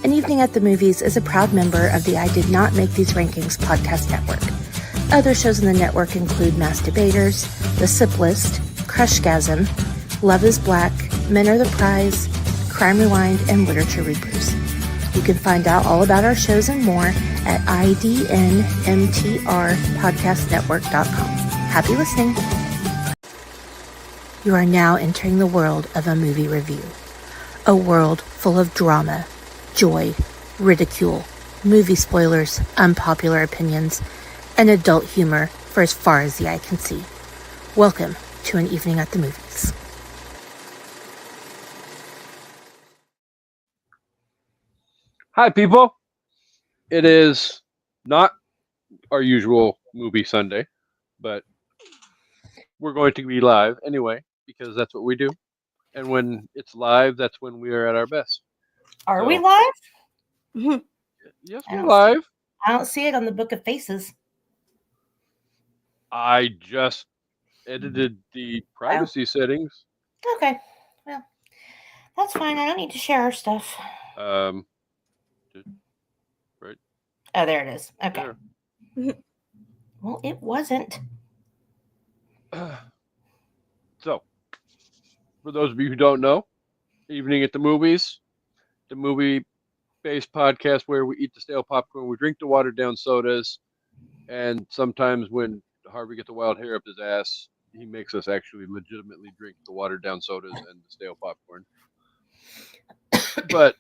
An Evening at the Movies is a proud member of the I Did Not Make These Rankings podcast network. Other shows in the network include Masturbators, The Sip List, Crushgasm, Love is Black, Men Are the Prize, Crime Rewind, and Literature Rebrews. You can find out all about our shows and more at idnmtrpodcastnetwork.com. Happy listening. You are now entering the world of a movie review. A world full of drama, joy, ridicule, movie spoilers, unpopular opinions, and adult humor for as far as the eye can see. Welcome to An Evening at the Movies. Hi, people. It is not our usual movie Sunday, but we're going to be live anyway because that's what we do. And when it's live, that's when we are at our best. Are we live? Yes, we're live. I don't see it on the Book of Faces. I just edited the privacy settings. Okay. Well, that's fine. I don't need to share our stuff. Right. Oh, there it is. Okay. There. Well, it wasn't. So, for those of you who don't know, Evening at the Movies, the movie-based podcast where we eat the stale popcorn, we drink the watered-down sodas, and sometimes when Harvey gets a wild hair up his ass, he makes us actually legitimately drink the watered-down sodas and the stale popcorn. But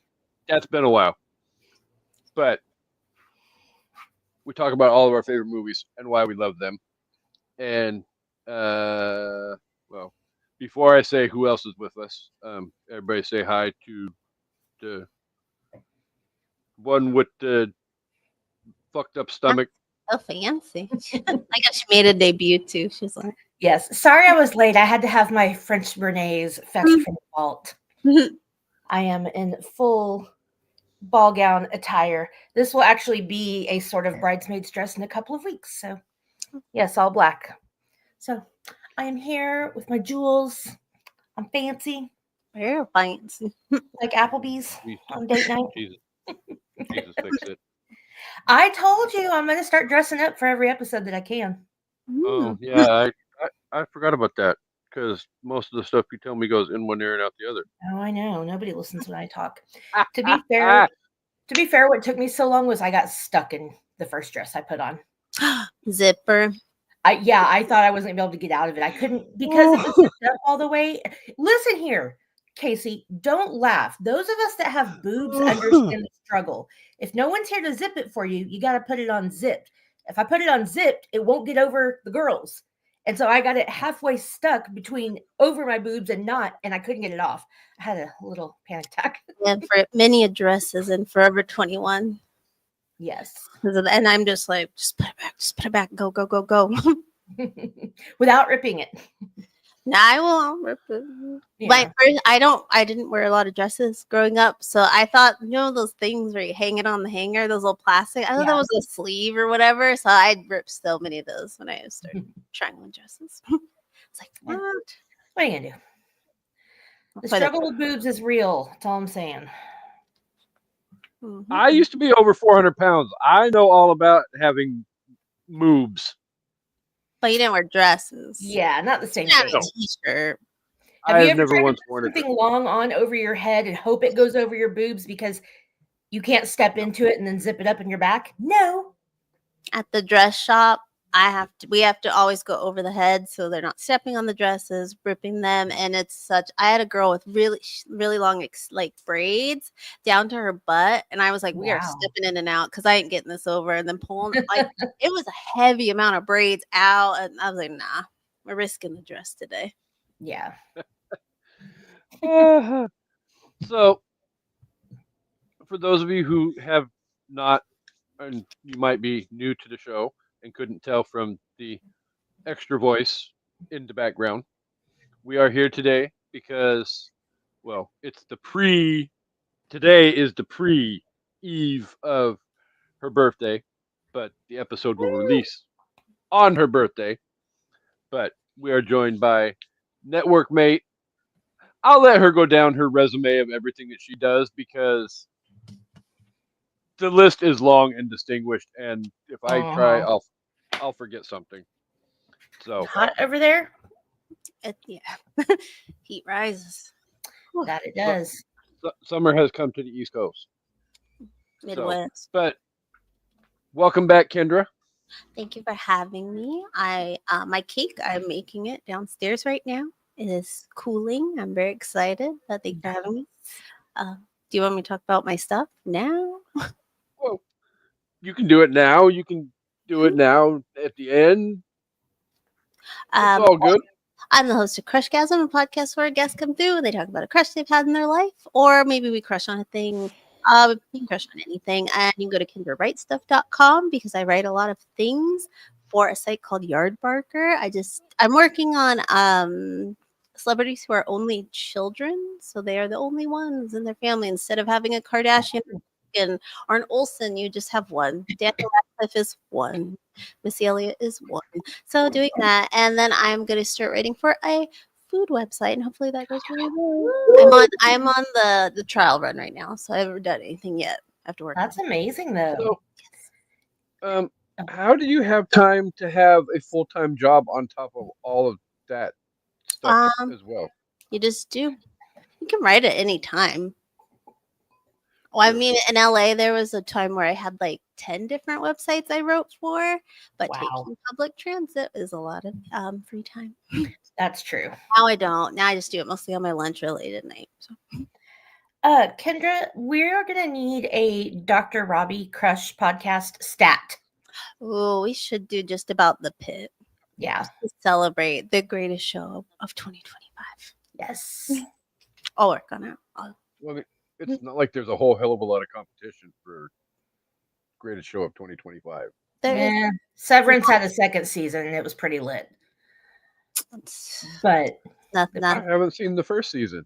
that's been a while. But we talk about all of our favorite movies and why we love them. And, well, before I say who else is with us, everybody say hi to the one with the fucked up stomach. So fancy. I guess she made a debut too. She's like, yes. Sorry I was late. I had to have my French Bernays fetched from the vault. I am in full ball gown attire. This will actually be a sort of bridesmaid's dress in a couple of weeks. So, yes, all black. So, I am here with my jewels. I'm fancy. very fancy. Like Applebee's on date night. Jesus fix it. I told you I'm going to start dressing up for every episode that I can. Oh, yeah, I forgot about that because most of the stuff you tell me goes in one ear and out the other. Oh, I know. Nobody listens when I talk. To be fair, what took me so long was I got stuck in the first dress I put on. Zipper. I thought I wasn't going to be able to get out of it. I couldn't because it was zipped up all the way. Listen here, Casey, don't laugh. Those of us that have boobs understand the struggle. If no one's here to zip it for you, you got to put it on zipped. If I put it on zipped, it won't get over the girls. And so I got it halfway stuck between over my boobs and not, and I couldn't get it off. I had a little panic attack. And for many addresses in Forever 21. Yes. And I'm just like, just put it back, go, go, go, go. Without ripping it. No, I won't rip it. Yeah. Like first, I didn't wear a lot of dresses growing up, so I thought, those things where you hang it on the hanger, those little plastic. I thought that was a sleeve or whatever. So I ripped so many of those when I started trying on dresses. It's like, what? What are you gonna do? The struggle with boobs is real. That's all I'm saying. Mm-hmm. I used to be over 400 pounds. I know all about having moobs. But you didn't wear dresses. Yeah, not the same thing. A t-shirt. Have you ever never once worn something long on over your head and hope it goes over your boobs because you can't step into it and then zip it up in your back? No. At the dress shop, we have to always go over the head so they're not stepping on the dresses, ripping them. And I had a girl with really, really long like braids down to her butt. And I was like, we are stepping in and out because I ain't getting this over. And then pulling, like, it was a heavy amount of braids out. And I was like, nah, we're risking the dress today. Yeah. So, for those of you who have not, and you might be new to the show and couldn't tell from the extra voice in the background, we are here today because, well, today is the pre-eve of her birthday, but the episode will release on her birthday. But we are joined by network mate, I'll let her go down her resume of everything that she does because the list is long and distinguished, and if I try, Uh-huh. I'll forget something. So Hot over there? Yeah. Heat rises. Whew. That it su- does. summer has come to the East Coast. So, Midwest. but welcome back, Kendra. Thank you for having me. My cake, I'm making it downstairs right now. It is cooling. I'm very excited. Thank you for having me. Do you want me to talk about my stuff now? Well, you can do it now. You can do it now at the end. It's Um, all good. I'm the host of Crushgasm, a podcast where guests come through and they talk about a crush they've had in their life, or maybe we crush on a thing. You can crush on anything. And you can go to KendraWriteStuff.com because I write a lot of things for a site called Yardbarker. I'm working on celebrities who are only children, so they are the only ones in their family. Instead of having a Kardashian or an Olsen, you just have one. Daniel Radcliffe is one. Missy Elliott is one. So doing that, and then I'm gonna start writing for a food website, and hopefully that goes really well. I'm on the trial run right now, so I haven't done anything yet. I have to work. That's amazing, though. So, how do you have time to have a full time job on top of all of that stuff Um, as well? you just do. You can write at any time. Well, I Sure. mean, in LA, there was a time where I had like 10 different websites I wrote for, but Wow. taking public transit is a lot of free time. That's true. Now I don't. Now I just do it mostly on my lunch or late at night. So. Kendra, we're gonna need a Dr. Robbie Crush podcast stat. Oh, we should do just about the pit Yeah. to celebrate the greatest show of 2025. Yes. I'll work on it. Well, it's not like there's a whole hell of a lot of competition for greatest show of 2025. There is. Yeah. Severance had a second season and it was pretty lit. But Nothing. I haven't seen the first season.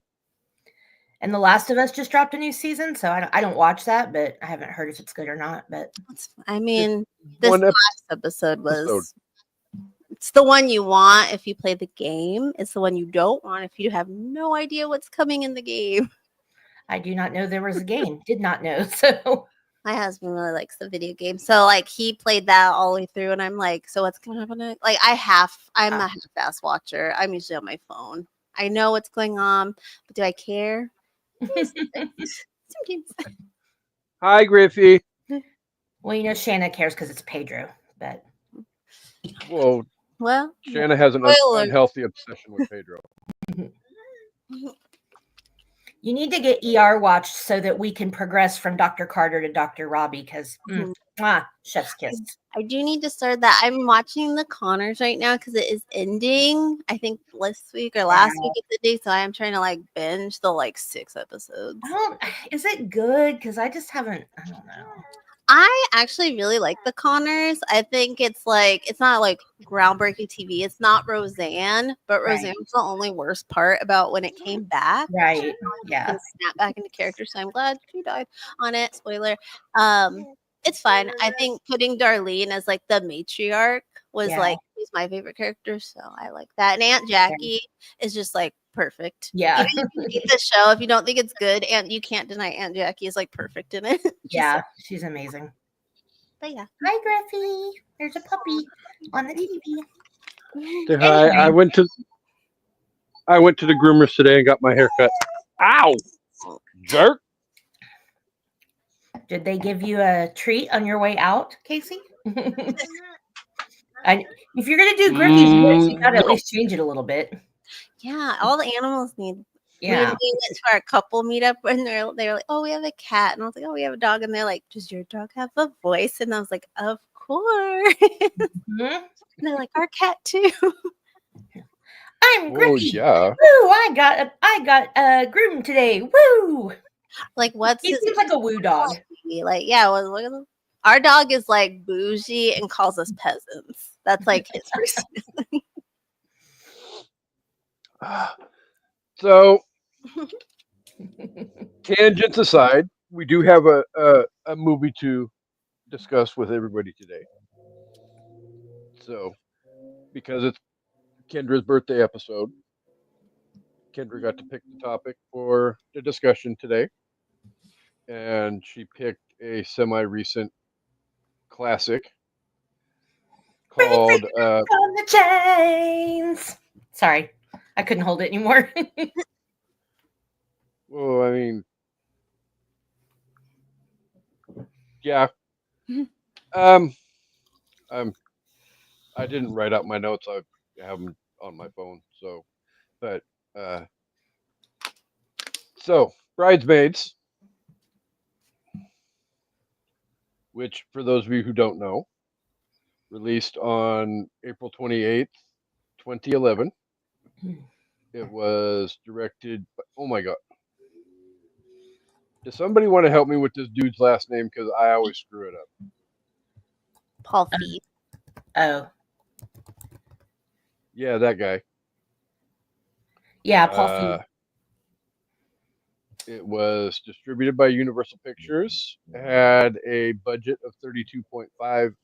and The Last of Us just dropped a new season, so I don't watch that, but I haven't heard if it's good or not. But I mean, this One last episode was. It's the one you want if you play the game. It's the one you don't want if you have no idea what's coming in the game. I do not know there was a game. Did not know. So My husband really likes the video game, so like he played that all the way through, and I'm like, so what's gonna happen? Like I'm a half-ass watcher. I'm usually on my phone. I know what's going on, but do I care? Sometimes. Hi, Griffey. well, you know, Shanna cares because it's Pedro. But Well, Well, Shanna has an spoiler. unhealthy obsession with Pedro. you need to get ER watched so that we can progress from Dr. Carter to Dr. Robbie because chef's kiss. I do need to start that. I'm watching the Connors right now because it is ending. I think this week or last week it's ending, so I am trying to like binge the like 6 episodes. Is it good? Because I just haven't. I don't know. I actually really like the Connors. I think it's not like groundbreaking TV. It's not Roseanne, but Right. Roseanne was the only worst part about when it came back. Right. Yeah. And snap back into character. So I'm glad she died on it. Spoiler. It's fine. I think putting Darlene as like the matriarch was like she's my favorite character, so I like that. And Aunt Jackie is just like perfect. Yeah. Even if you hate the show, if you don't think it's good, and you can't deny Aunt Jackie is like perfect in it. Yeah, she's amazing. But yeah. Hi, Griffey. There's a puppy on the TV. Say hi. Anyway. I went to the groomers today and got my hair cut. Ow! Jerk! Did they give you a treat on your way out, Casey? If you're gonna do Griffey's voice, you gotta at least change it a little bit. Yeah, all the animals need. Yeah. We went to our couple meetup and they were like, "Oh, we have a cat," and I was like, "Oh, we have a dog," and they're like, "Does your dog have a voice?" And I was like, "Of course." Mhm. And they're like, "Our cat too." I'm Griffey. yeah. Woo! I got groomed today. Woo! Like, what's He his seems like a woo dog. like? Yeah, our dog is like bougie and calls us peasants. That's like his personality. So, tangents aside, we do have a movie to discuss with everybody today. So, because it's Kendra's birthday episode, Kendra got to pick the topic for the discussion today, and she picked a semi-recent classic Break free called from the chains. Sorry, I couldn't hold it anymore. well, I mean, yeah. Um, I'm I didn't write out my notes. I have them on my phone. So, but uh, Bridesmaids, which for those of you who don't know, released on April 28th, 2011. It was directed. Oh my god! Does somebody want to help me with this dude's last name? Because I always screw it up. Paul Feig. Oh, Yeah, that guy. yeah, Paul Feig. It was distributed by Universal Pictures. Had a budget of $32.5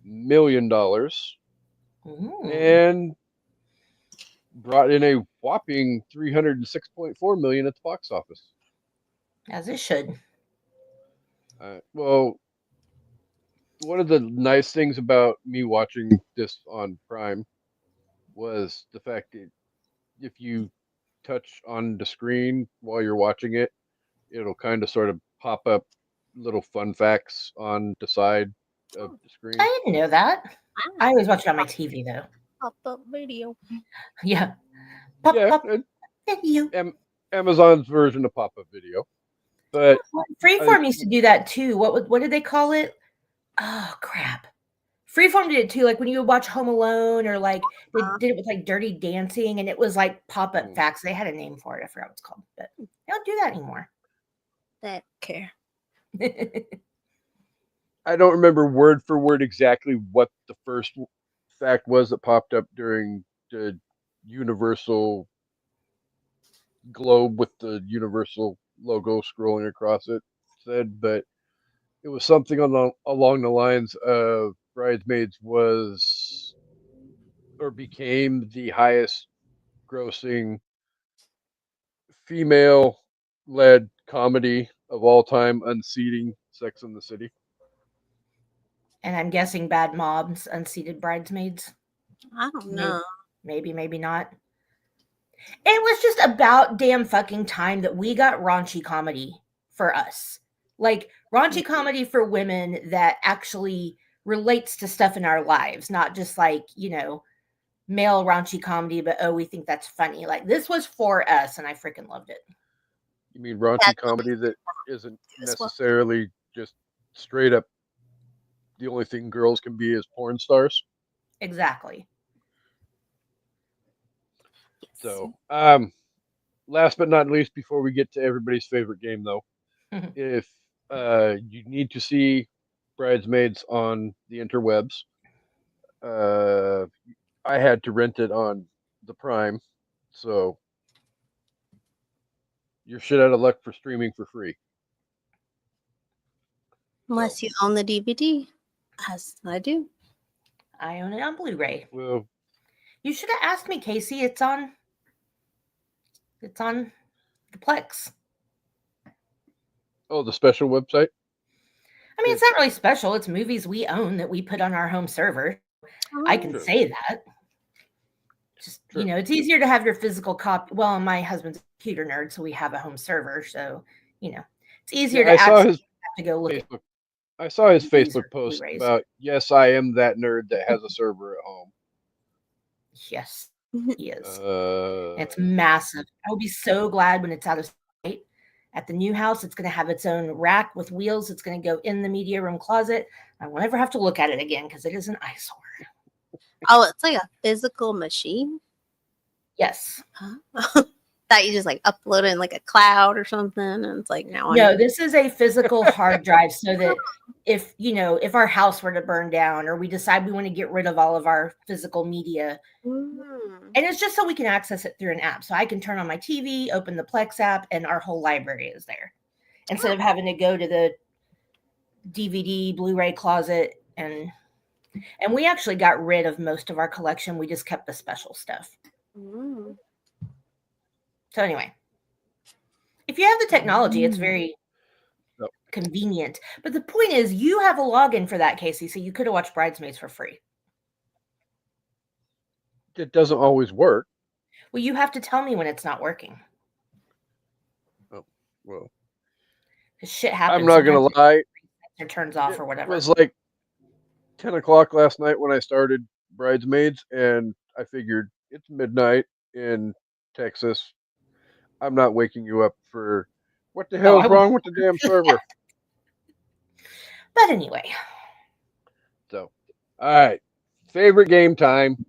million and brought in a whopping 306.4 million at the box office. As it should. Well, one of the nice things about me watching this on Prime was the fact that if you touch on the screen while you're watching it, it'll kind of sort of pop up little fun facts on the side of the screen. I didn't know that. I always watch it on my TV though. Pop-up video. Yeah. Pop Yeah, up video. Amazon's version of pop-up video. But Freeform used to do that too. What did they call it? Oh crap. Freeform did it too. Like when you would watch Home Alone or like they did it with like Dirty Dancing and it was like pop-up facts. They had a name for it. I forgot what it's called. But they don't do that anymore. They don't care. I don't remember word for word exactly what the first fact was that popped up during the Universal globe with the Universal logo scrolling across it said, but it was something along the lines of Bridesmaids was or became the highest grossing female led comedy of all time, unseating Sex and the City. And I'm guessing Bad Moms unseated Bridesmaids. I don't know. Maybe not. It was just about damn fucking time that we got raunchy comedy for us. Like raunchy comedy for women that actually relates to stuff in our lives, not just like, male raunchy comedy, but we think that's funny. Like this was for us and I freaking loved it. You mean raunchy comedy that isn't necessarily just straight up the only thing girls can be is porn stars? Exactly. So, last but not least, before we get to everybody's favorite game, though, if you need to see Bridesmaids on the interwebs, I had to rent it on the Prime, so you're shit out of luck for streaming for free. Unless you own the DVD, as I do. I own it on Blu-ray. Well, you should have asked me, Casey. It's on the Plex. Oh, the special website? I mean, it's not really special. It's movies we own that we put on our home server. I can say that. Just, it's easier to have your physical copy. Well, my husband's a computer nerd, so we have a home server. So, it's easier to actually have to go look at. I saw his Facebook post about, yes, I am that nerd that has a server at home. Yes, he is. It's massive. I'll be so glad when it's out of sight. At the new house, it's going to have its own rack with wheels. It's going to go in the media room closet. I won't ever have to look at it again because it is an eyesore. Oh, it's like a physical machine? Yes. That you just like upload it in like a cloud or something, and it's like now. No, this is a physical hard drive, so that if our house were to burn down or we decide we want to get rid of all of our physical media, and it's just so we can access it through an app. So I can turn on my TV, open the Plex app, and our whole library is there. Instead of having to go to the DVD, Blu-ray closet, and we actually got rid of most of our collection. We just kept the special stuff. So anyway, if you have the technology, it's very No. convenient. But the point is, you have a login for that, Casey, so you could have watched Bridesmaids for free. It doesn't always work. Well, you have to tell me when it's not working. Oh, well, 'Cause shit happens. I'm not going to lie. It turns off It or whatever. was like 10 o'clock last night when I started Bridesmaids, and I figured it's midnight in Texas. I'm not waking you up for what the Oh, hell's wrong with the damn server. But anyway. So, all right. Favorite game time.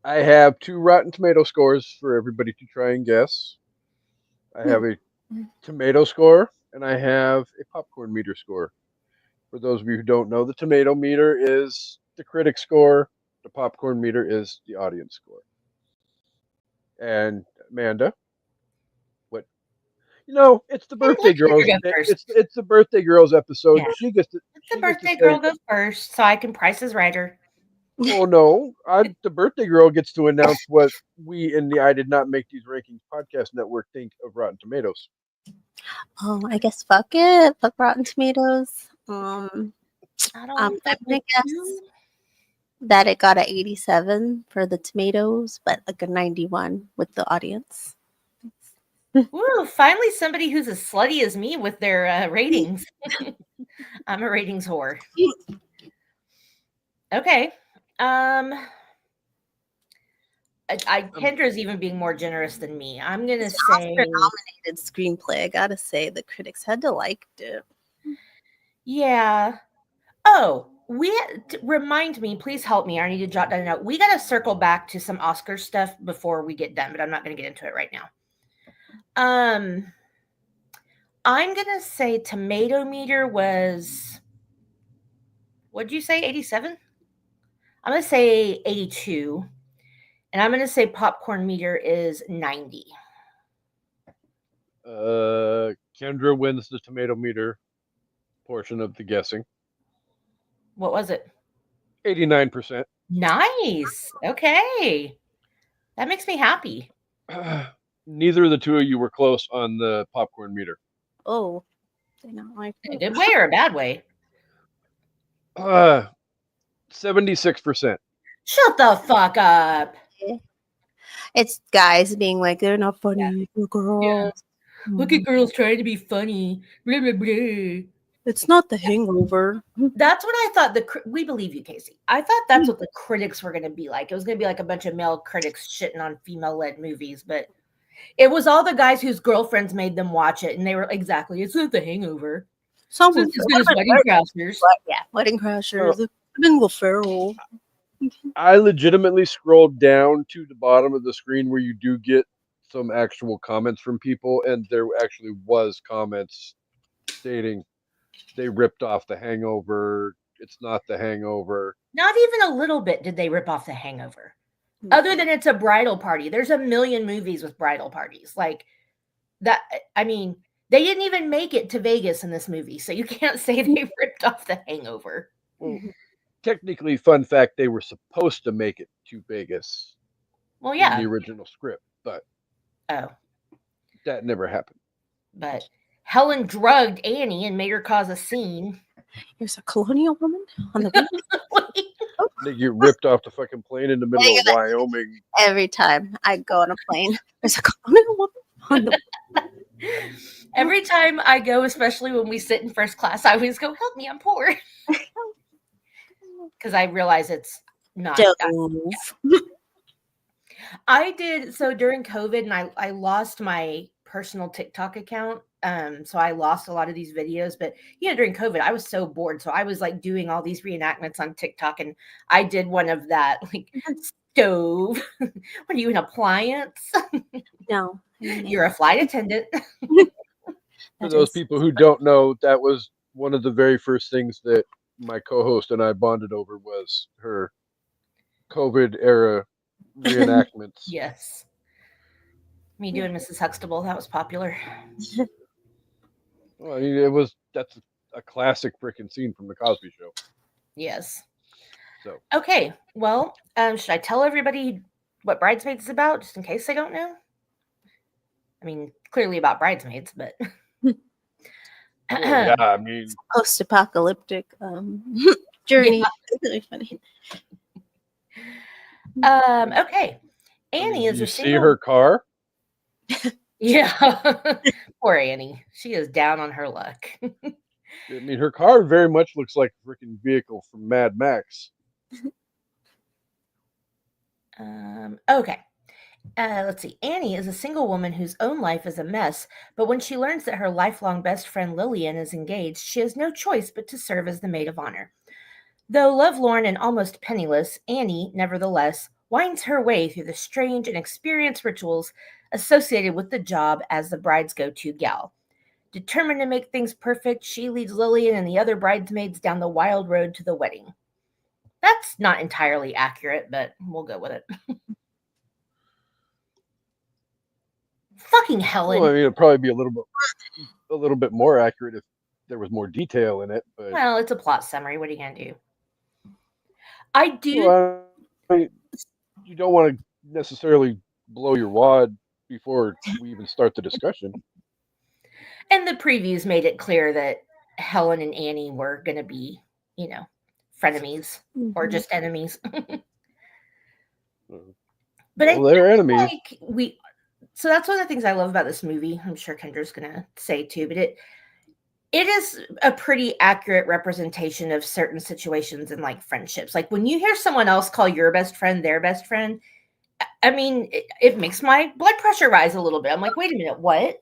I have 2 Rotten Tomato scores for everybody to try and guess. I have a tomato score and I have a popcorn meter score. For those of you who don't know, the tomato meter is the critic score, the popcorn meter is the audience score. And Amanda, what? It's the birthday girls. It's the birthday girls episode. Yeah. She gets to. The birthday girl goes first, so I can Price is Right her. Oh no! The birthday girl gets to announce what we in the I Did Not Make These Rankings podcast network think of Rotten Tomatoes. Oh, I guess fuck it. Fuck Rotten Tomatoes. I'm gonna guess that it got an 87 for the tomatoes, but like a 91 with the audience. Woo! Finally, somebody who's as slutty as me with their ratings. I'm a ratings whore. Okay. Kendra's even being more generous than me. I'm gonna say Oscar-nominated screenplay. I gotta say, the critics had to like it. Yeah. Oh, remind me, please help me. I need to jot down a note. We got to circle back to some Oscar stuff before we get done, but I'm not going to get into it right now. I'm going to say tomato meter was, what'd you say, 87? I'm going to say 82. And I'm going to say popcorn meter is 90. Kendra wins the tomato meter portion of the guessing. What was it? 89%. Nice. Okay. That makes me happy. Neither of the two of you were close on the popcorn meter. Oh, they not like a good way or a bad way? 76%. Shut the fuck up. It's guys being like, they're not funny. Yeah. Girls. Yeah. Look at girls trying to be funny. Blah, blah, blah. It's not The Hangover. That's what I thought. We believe you, Casey. I thought that's what the critics were going to be like. It was going to be like a bunch of male critics shitting on female-led movies, but it was all the guys whose girlfriends made them watch it, and they were exactly, it's not The Hangover. So it's as good as Wedding Crashers. Yeah, Wedding Crashers. Been Will Ferrell. I legitimately scrolled down to the bottom of the screen where you do get some actual comments from people, and there actually was comments stating they ripped off The Hangover. It's not The Hangover. Not even a little bit did they rip off The Hangover. Other than it's a bridal party. There's a million movies with bridal parties. Like that. I mean, they didn't even make it to Vegas in this movie, so you can't say they ripped off The Hangover. Well, technically, fun fact, they were supposed to make it to Vegas. Well, yeah. In the original script, but that never happened. But Helen drugged Annie and made her cause a scene. Here's a colonial woman on the beach. They get ripped off the fucking plane in the middle of Wyoming. Every time I go on a plane, there's a colonial woman on the Every time I go, especially when we sit in first class, I always go, help me, I'm poor. Because I realize it's not. I did, so during COVID, and I lost my personal TikTok account. So I lost a lot of these videos, but during COVID, I was so bored. So I was like doing all these reenactments on TikTok, and I did one of that, like stove. What are you, an appliance? No. You're a flight attendant. For those people who don't know, that was one of the very first things that my co-host and I bonded over was her COVID era reenactments. Yes. Me doing Mrs. Huxtable, that was popular. Well, I mean, that's a classic freaking scene from the Cosby Show. Yes. So okay, well, should I tell everybody what Bridesmaids is about, just in case they don't know? I mean, clearly about bridesmaids, but Well, yeah, I mean, Post-apocalyptic journey. Yeah. It's really funny. Okay. Annie do is you a see single. her car? Yeah. Poor Annie. She is down on her luck. I mean, her car very much looks like a freaking vehicle from Mad Max. Okay. Let's see. Annie is a single woman whose own life is a mess, but when she learns that her lifelong best friend Lillian is engaged, she has no choice but to serve as the maid of honor. Though lovelorn and almost penniless, Annie, nevertheless, winds her way through the strange and experienced rituals associated with the job as the bride's go-to gal. Determined to make things perfect, she leads Lillian and the other bridesmaids down the wild road to the wedding. That's not entirely accurate, but we'll go with it. Fucking Well, Helen. I mean, it'd probably be a little bit more accurate if there was more detail in it. But Well, it's a plot summary. What are you going to do? I do. well, I mean, you don't want to necessarily blow your wad before we even start the discussion. And the previews made it clear that Helen and Annie were going to be, you know, frenemies or Mhm. just enemies. Uh, But I Well, they're feel enemies. like so that's one of the things I love about this movie. I'm sure Kendra's going to say too, but it is a pretty accurate representation of certain situations in like friendships. Like when you hear someone else call your best friend their best friend, I mean, it makes my blood pressure rise a little bit. I'm like, wait a minute, what?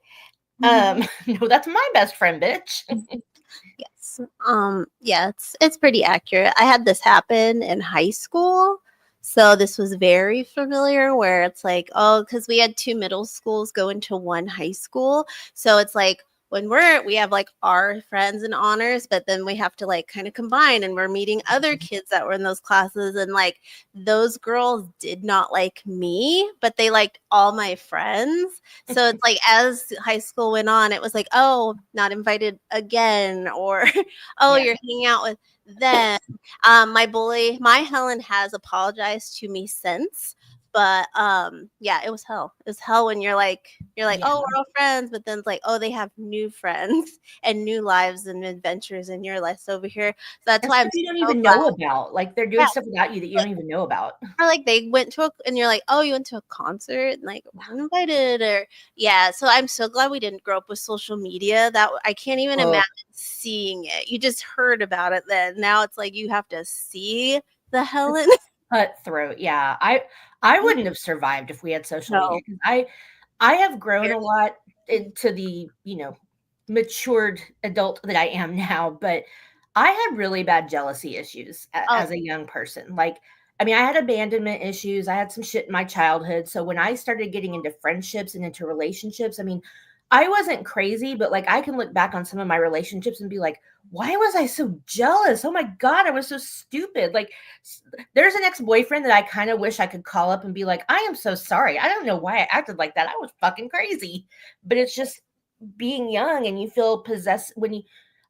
No, that's my best friend, bitch. Yes. Yeah, it's pretty accurate. I had this happen in high school. So this was very familiar where it's like, oh, because we had two middle schools go into one high school. So it's like when we have like our friends and honors, but then we have to like kind of combine and we're meeting other kids that were in those classes. And like those girls did not like me, but they liked all my friends. So it's like as high school went on, it was like, oh, not invited again, or oh, Yeah. you're hanging out with them. My Helen has apologized to me since, but yeah, it was hell. It was hell when you're like, Yeah. oh, we're all friends, but then it's like, oh, they have new friends and new lives and adventures in your life over here. So that's And why stuff I'm you don't so even glad. know about. Like they're doing Yeah, stuff without you that you don't even know about. or like they went to and you're like, oh, you went to a concert, and like we're invited, or yeah. So I'm so glad we didn't grow up with social media. That I can't even Oh, imagine seeing it. You just heard about it then. Now it's like you have to see the Helen. cutthroat. Yeah. I wouldn't have survived if we had social media No. because I have grown a lot into the, matured adult that I am now, but I had really bad jealousy issues Oh, as a young person. Like, I mean, I had abandonment issues. I had some shit in my childhood. So when I started getting into friendships and into relationships, I mean, I wasn't crazy, but like I can look back on some of my relationships and be like, why was I so jealous? Oh my God, I was so stupid. Like, there's an ex-boyfriend that I kind of wish I could call up and be like, I am so sorry. I don't know why I acted like that. I was fucking crazy. But it's just being young and you feel possessed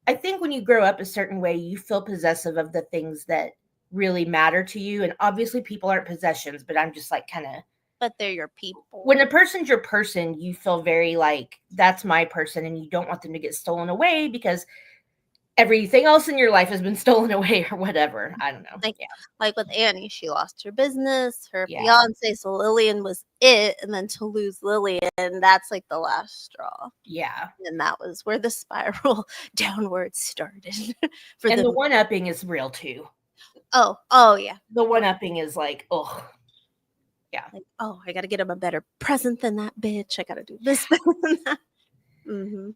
I think when you grow up a certain way, you feel possessive of the things that really matter to you. And obviously people aren't possessions, but I'm just like kind of but they're your people. when a person's your person, you feel very like that's my person and you don't want them to get stolen away because everything else in your life has been stolen away or whatever. I don't know. Like, Yeah. like with Annie, she lost her business, her Yeah. fiance, so Lillian was it, and then to lose Lillian, that's like the last straw. Yeah. And that was where the spiral downward started for And the them. one upping is real too. Oh yeah. The one upping is like, oh, yeah. Like, oh, I gotta get him a better present than that bitch. I gotta do this better than that. Mm-hmm.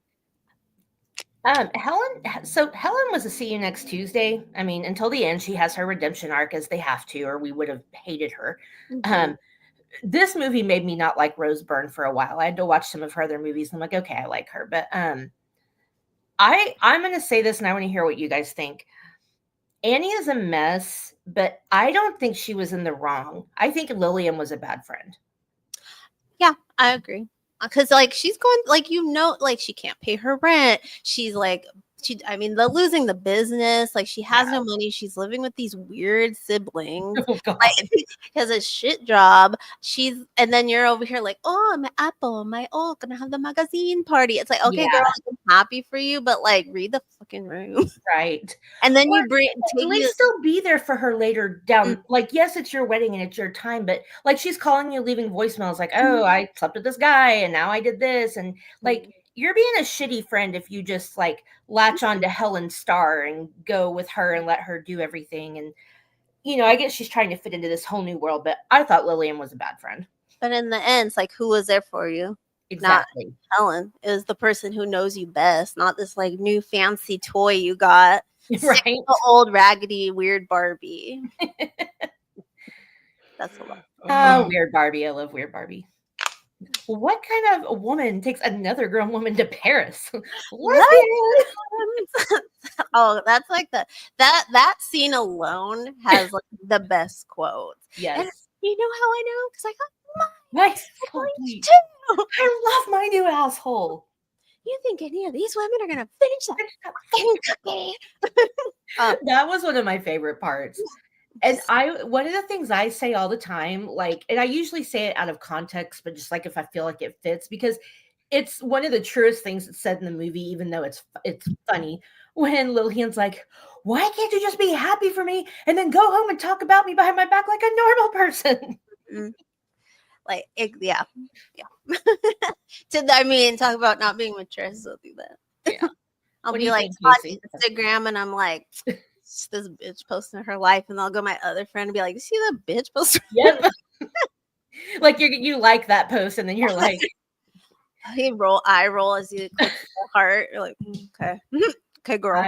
Helen was a see you next Tuesday. I mean, until the end, she has her redemption arc as they have to, or we would have hated her. Mm-hmm. This movie made me not like Rose Byrne for a while. I had to watch some of her other movies. And I'm like, okay, I like her, but I'm gonna say this, and I want to hear what you guys think. Annie is a mess, but I don't think she was in the wrong. I think Lillian was a bad friend. Yeah, I agree. Because like she's going, like like she can't pay her rent. She's like the losing the business, like she has Yeah. no money. She's living with these weird siblings, Oh God. like has a shit job. And then you're over here like, oh, my Apple, gonna have the magazine party. It's like, okay, Yeah. girl, I'm happy for you, but like, read the fucking room. Right. And then Or you at least still be there for her later down. Like, yes, it's your wedding and it's your time, but like she's calling you, leaving voicemails like, oh, I slept with this guy and now I did this. And like, you're being a shitty friend if you just like latch on to Helen's star and go with her and let her do everything. And, I guess she's trying to fit into this whole new world, but I thought Lillian was a bad friend. But in the end, it's like, who was there for you? Exactly. Not Helen. It was the person who knows you best, not this like new fancy toy you got. Right. The old raggedy weird Barbie. That's a lot. Oh, Weird Barbie. I love Weird Barbie. What kind of a woman takes another grown woman to Paris? Lesbian. Oh, that's like that scene alone has like the best quotes. Yes. And you know how I know? Because I got My mine too. too. I love my new asshole. You think any of these women are gonna finish that fucking cookie? That was one of my favorite parts. And one of the things I say all the time, like, and I usually say it out of context, but just like if I feel like it fits, because it's one of the truest things that's said in the movie, even though it's funny. When Lillian's like, "Why can't you just be happy for me and then go home and talk about me behind my back like a normal person?" Like, yeah. Talk about not being mature. I'll do that. Yeah. I'll What be do you like think, on Instagram, and I'm like, this bitch posting her life, and I'll go my other friend and be like, you see that bitch posting? Yep. Like you like that post, and then you're like, eye roll as you click the heart. You're like, okay, okay, girl.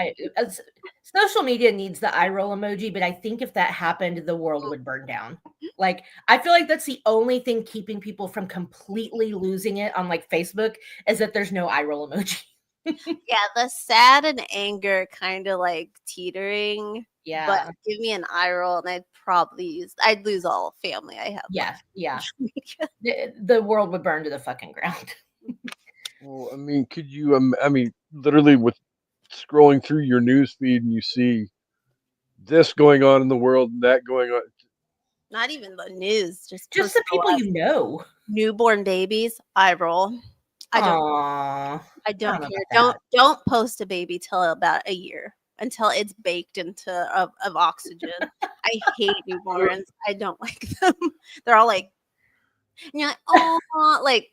Social media needs the eye roll emoji, but I think if that happened, the world would burn down. Like, I feel like that's the only thing keeping people from completely losing it on like Facebook is that there's no eye roll emoji. Yeah, the sad and anger kind of like teetering. Yeah. But give me an eye roll, and I'd lose all family I have. Yeah. The world would burn to the fucking ground. Well, I mean, could you? Literally, with scrolling through your news feed, and you see this going on in the world and that going on. Not even the news, just the people you know. Newborn babies, eye roll. I don't care. Don't post a baby till about a year, until it's baked into of oxygen. I hate newborns. I don't like them. They're all like, and you're like, oh, like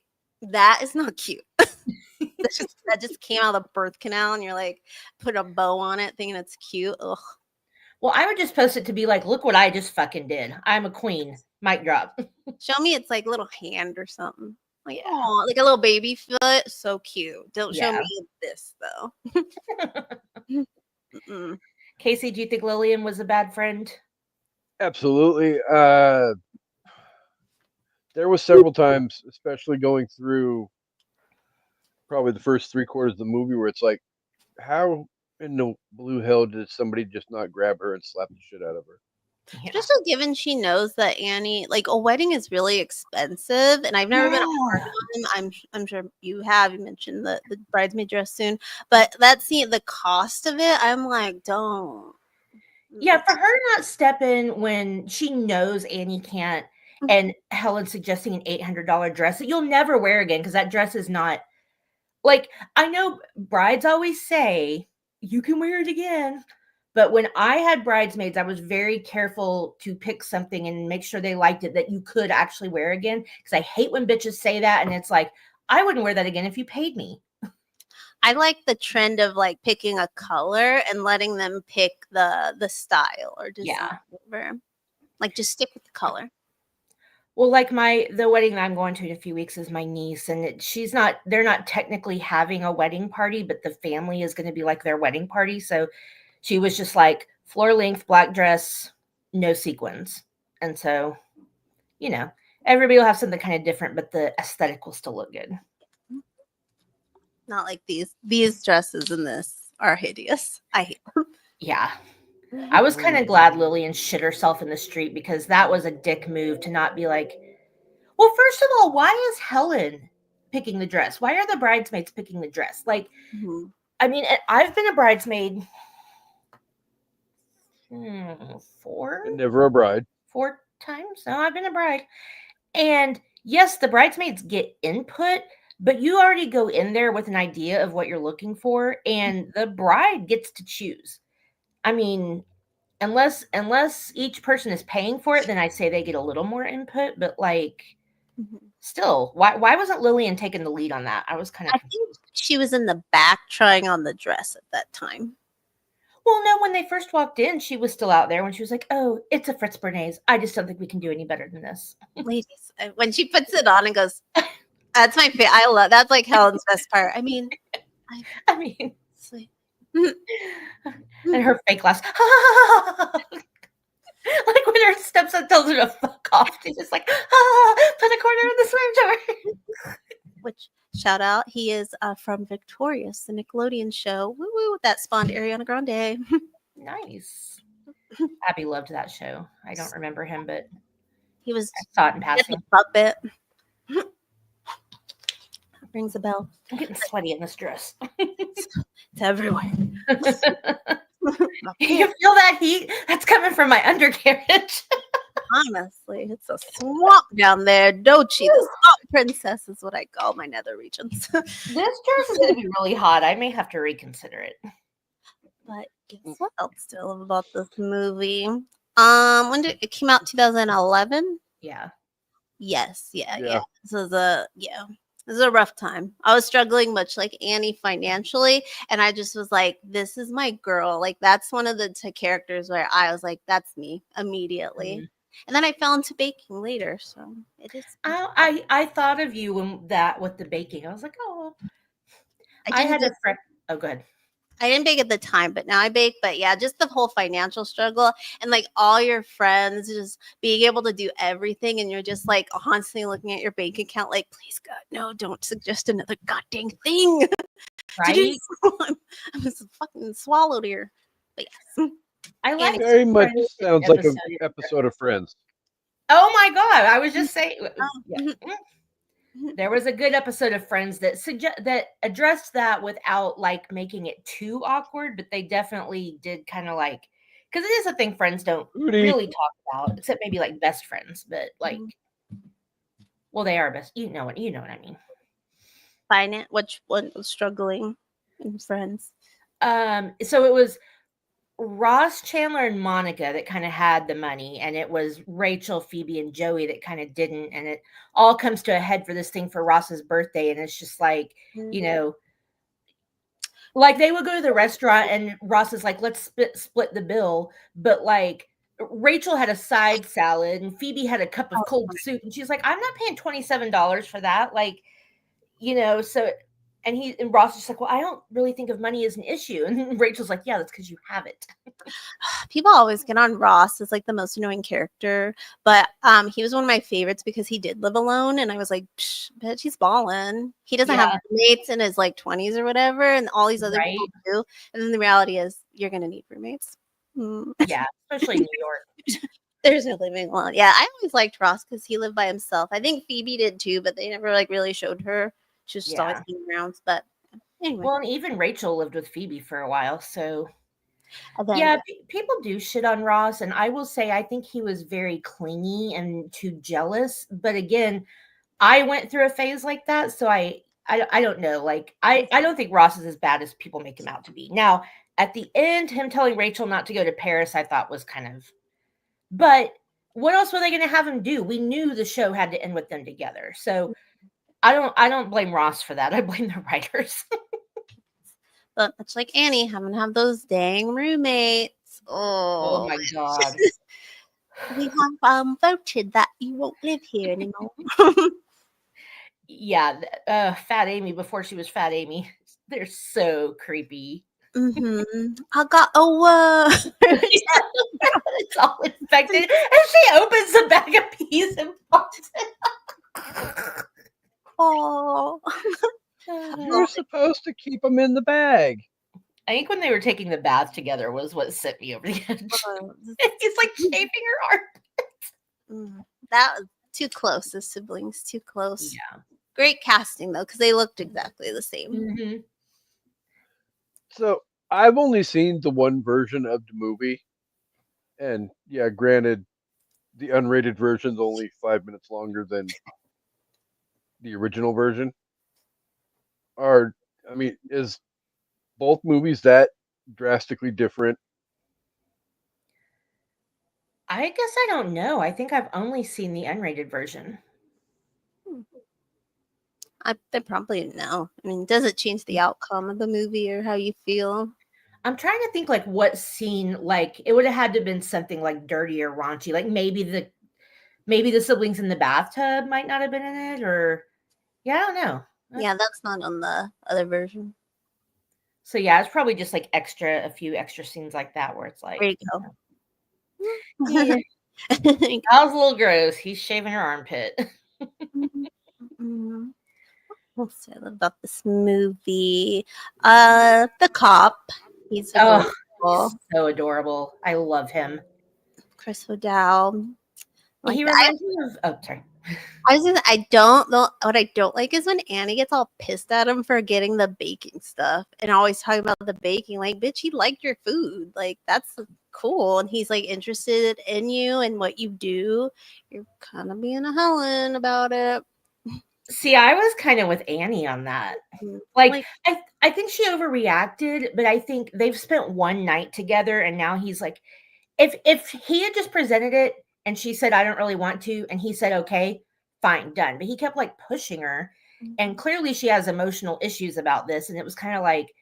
that is not cute. that just came out of the birth canal, and you're like, put a bow on it, thinking it's cute. Ugh. Well, I would just post it to be like, look what I just fucking did. I'm a queen. Mic drop. Show me it's like a little hand or something. Like, oh, like a little baby foot. So cute. Don't show me this, though. Casey, do you think Lillian was a bad friend? Absolutely. There was several times, especially going through probably the first 3/4 of the movie, where it's like, how in the blue hell did somebody just not grab her and slap the shit out of her? Yeah. Especially given she knows that Annie, like, a wedding is really expensive, and I've never been a part of them. I'm sure you have. You mentioned the bridesmaid dress soon, but the cost of it, I'm like, don't. Yeah, for her not step in when she knows Annie can't, and Helen suggesting an $800 dress that you'll never wear again because that dress is not like, I know brides always say you can wear it again. But when I had bridesmaids, I was very careful to pick something and make sure they liked it that you could actually wear again. Because I hate when bitches say that. And it's like, I wouldn't wear that again if you paid me. I like the trend of like picking a color and letting them pick the style or design. Yeah. Like, just stick with the color. Well, like the wedding that I'm going to in a few weeks is my niece, and they're not technically having a wedding party, but the family is going to be like their wedding party. So she was just like floor length, black dress, no sequins. And so, everybody will have something kind of different, but the aesthetic will still look good. Not like these dresses in this are hideous. I hate them. Yeah. I was kind of glad Lillian shit herself in the street because that was a dick move to not be like, well, first of all, why is Helen picking the dress? Why are the bridesmaids picking the dress? Like, I mean, I've been a bridesmaid four And never a bride. times. No, I've been a bride. And yes, the bridesmaids get input, but you already go in there with an idea of what you're looking for, and the bride gets to choose. I mean, unless each person is paying for it, then I'd say they get a little more input, but like still, why wasn't Lillian taking the lead on that? I was kind of I think she was in the back trying on the dress at that time. Well, no, when they first walked in, she was still out there when she was like, "Oh, it's a Fritz Bernays. I just don't think we can do any better than this." Ladies, when she puts it on and goes, that's my favorite. I love that's like Helen's best part. I mean, I mean, sweet. and her fake laugh. Like when her stepson tells her to fuck off, she's just like, put a quarter in the swim jar. Which shout out, he is from Victorious, the Nickelodeon show. Woo woo, that spawned Ariana Grande. Nice. Abby loved that show. I don't remember him, but He was I saw it in the passing. puppet. Rings a bell. I'm getting sweaty in this dress. It's everywhere. You feel that heat? That's coming from my undercarriage. Honestly, it's a swamp down there. Dochi, the swamp princess is what I call my nether regions. This dress is going to be really hot. I may have to reconsider it. But guess what else still about this movie? When did it came out? 2011. Yeah. Yes, yeah. This is a rough time. I was struggling much like Annie financially, and I just was like, this is my girl. Like that's one of the characters where I was like, that's me immediately. Mm-hmm. And then I fell into baking later, so it is. I thought of you when that with the baking. I was like, oh, I had a friend. Oh, go ahead. I didn't bake at the time, but now I bake. But yeah, just the whole financial struggle and like all your friends just being able to do everything. And you're just like constantly looking at your bank account, like, please, God, no, don't suggest another goddamn thing. Right? I'm just fucking swallowed here. But yes. I like very much sounds like an episode of Friends. Oh my God. I was just saying. Yeah. Mm-hmm. There was a good episode of Friends that that addressed that without like making it too awkward, but they definitely did kind of like, because it is a thing friends don't really talk about, except maybe like best friends, but like, well, they are best. You know what I mean. Finance. Which one was struggling in Friends? So it was Ross, Chandler, and Monica that kind of had the money, and it was Rachel, Phoebe, and Joey that kind of didn't. And it all comes to a head for this thing for Ross's birthday, and it's just like, you know, like they would go to the restaurant, and Ross is like, "Let's split the bill," but like Rachel had a side salad, and Phoebe had a cup of cold soup, and she's like, "I'm not paying $27 for that," like, you know, so. And Ross is just like, well, I don't really think of money as an issue. And Rachel's like, yeah, that's because you have it. People always get on Ross as like the most annoying character, but he was one of my favorites because he did live alone, and I was like, bitch, he's balling. He doesn't have roommates in his like 20s or whatever, and all these other people do. And then the reality is, you're gonna need roommates. Yeah, especially in New York. There's no living alone. Yeah, I always liked Ross because he lived by himself. I think Phoebe did too, but they never like really showed her. She was just always hanging around. But anyway. Well, and even Rachel lived with Phoebe for a while. So, then, people do shit on Ross. And I will say, I think he was very clingy and too jealous. But again, I went through a phase like that. So I don't know. Like, I don't think Ross is as bad as people make him out to be. Now, at the end, him telling Rachel not to go to Paris, I thought was kind of, but what else were they going to have him do? We knew the show had to end with them together. So I don't blame Ross for that. I blame the writers. But much like Annie, having to have those dang roommates. Oh my God. We have voted that you won't live here anymore. Yeah, Fat Amy before she was Fat Amy. They're so creepy. I got a word. It's all infected. And she opens the bag of peas and pops it. Oh. You're supposed to keep them in the bag. I think when they were taking the bath together was what sent me over the edge. It's like shaving her armpits. That was too close. The siblings too close. Yeah. Great casting though, because they looked exactly the same. So I've only seen the one version of the movie, and yeah, granted, the unrated version's only 5 minutes longer than the original version. Are I mean, is both movies that drastically different? I guess I don't know. I think I've only seen the unrated version. They probably know. I mean, does it change the outcome of the movie or how you feel? I'm trying to think like what scene, like it would have had to have been something like dirty or raunchy. Like maybe the siblings in the bathtub might not have been in it, or yeah, I don't know. Yeah, that's not on the other version. So yeah, it's probably just like a few extra scenes like that where it's like, There you go. yeah, that was a little gross. He's shaving her armpit. Mhm. Let's say about this movie. The cop. He's Oh, adorable. he's so adorable. I love him. Chris O'Dowd. Like He that. reminds me of. Oh, sorry. I don't know what I don't like is when Annie gets all pissed at him for getting the baking stuff and always talking about the baking. Like, bitch, he liked your food. Like, that's cool. And he's like interested in you and what you do. You're kind of being a Helen about it. See, I was kind of with Annie on that. Like, I think she overreacted, but I think they've spent one night together, and now he's like, if he had just presented it and she said, I don't really want to, and he said, okay, fine, done. But he kept like pushing her, and clearly she has emotional issues about this. And it was kind of like,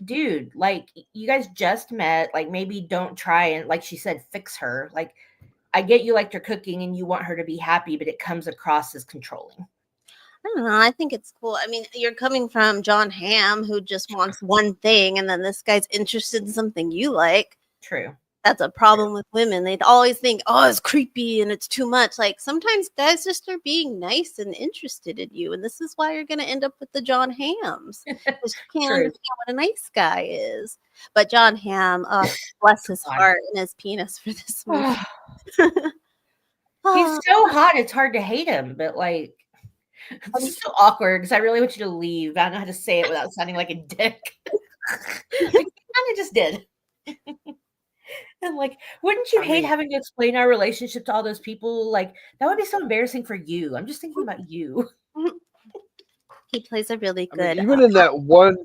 dude, like you guys just met, like maybe don't try and, like she said, fix her. Like, I get you liked her cooking and you want her to be happy, but it comes across as controlling. I don't know. I think it's cool. I mean, you're coming from John Hamm, who just wants one thing, and then this guy's interested in something you like. True. That's a problem with women. They'd always think, oh, it's creepy and it's too much. Like sometimes guys just are being nice and interested in you. And this is why you're going to end up with the John Hams. Because you can't understand what a nice guy is. But John Hamm, bless his heart and his penis for this movie. He's so hot, it's hard to hate him. But like, it's so awkward because I really want you to leave. I don't know how to say it without sounding like a dick. Like, kind of just did. And like, wouldn't you hate having to explain our relationship to all those people? Like, that would be so embarrassing for you. I'm just thinking about you. He plays a really good. Even in that one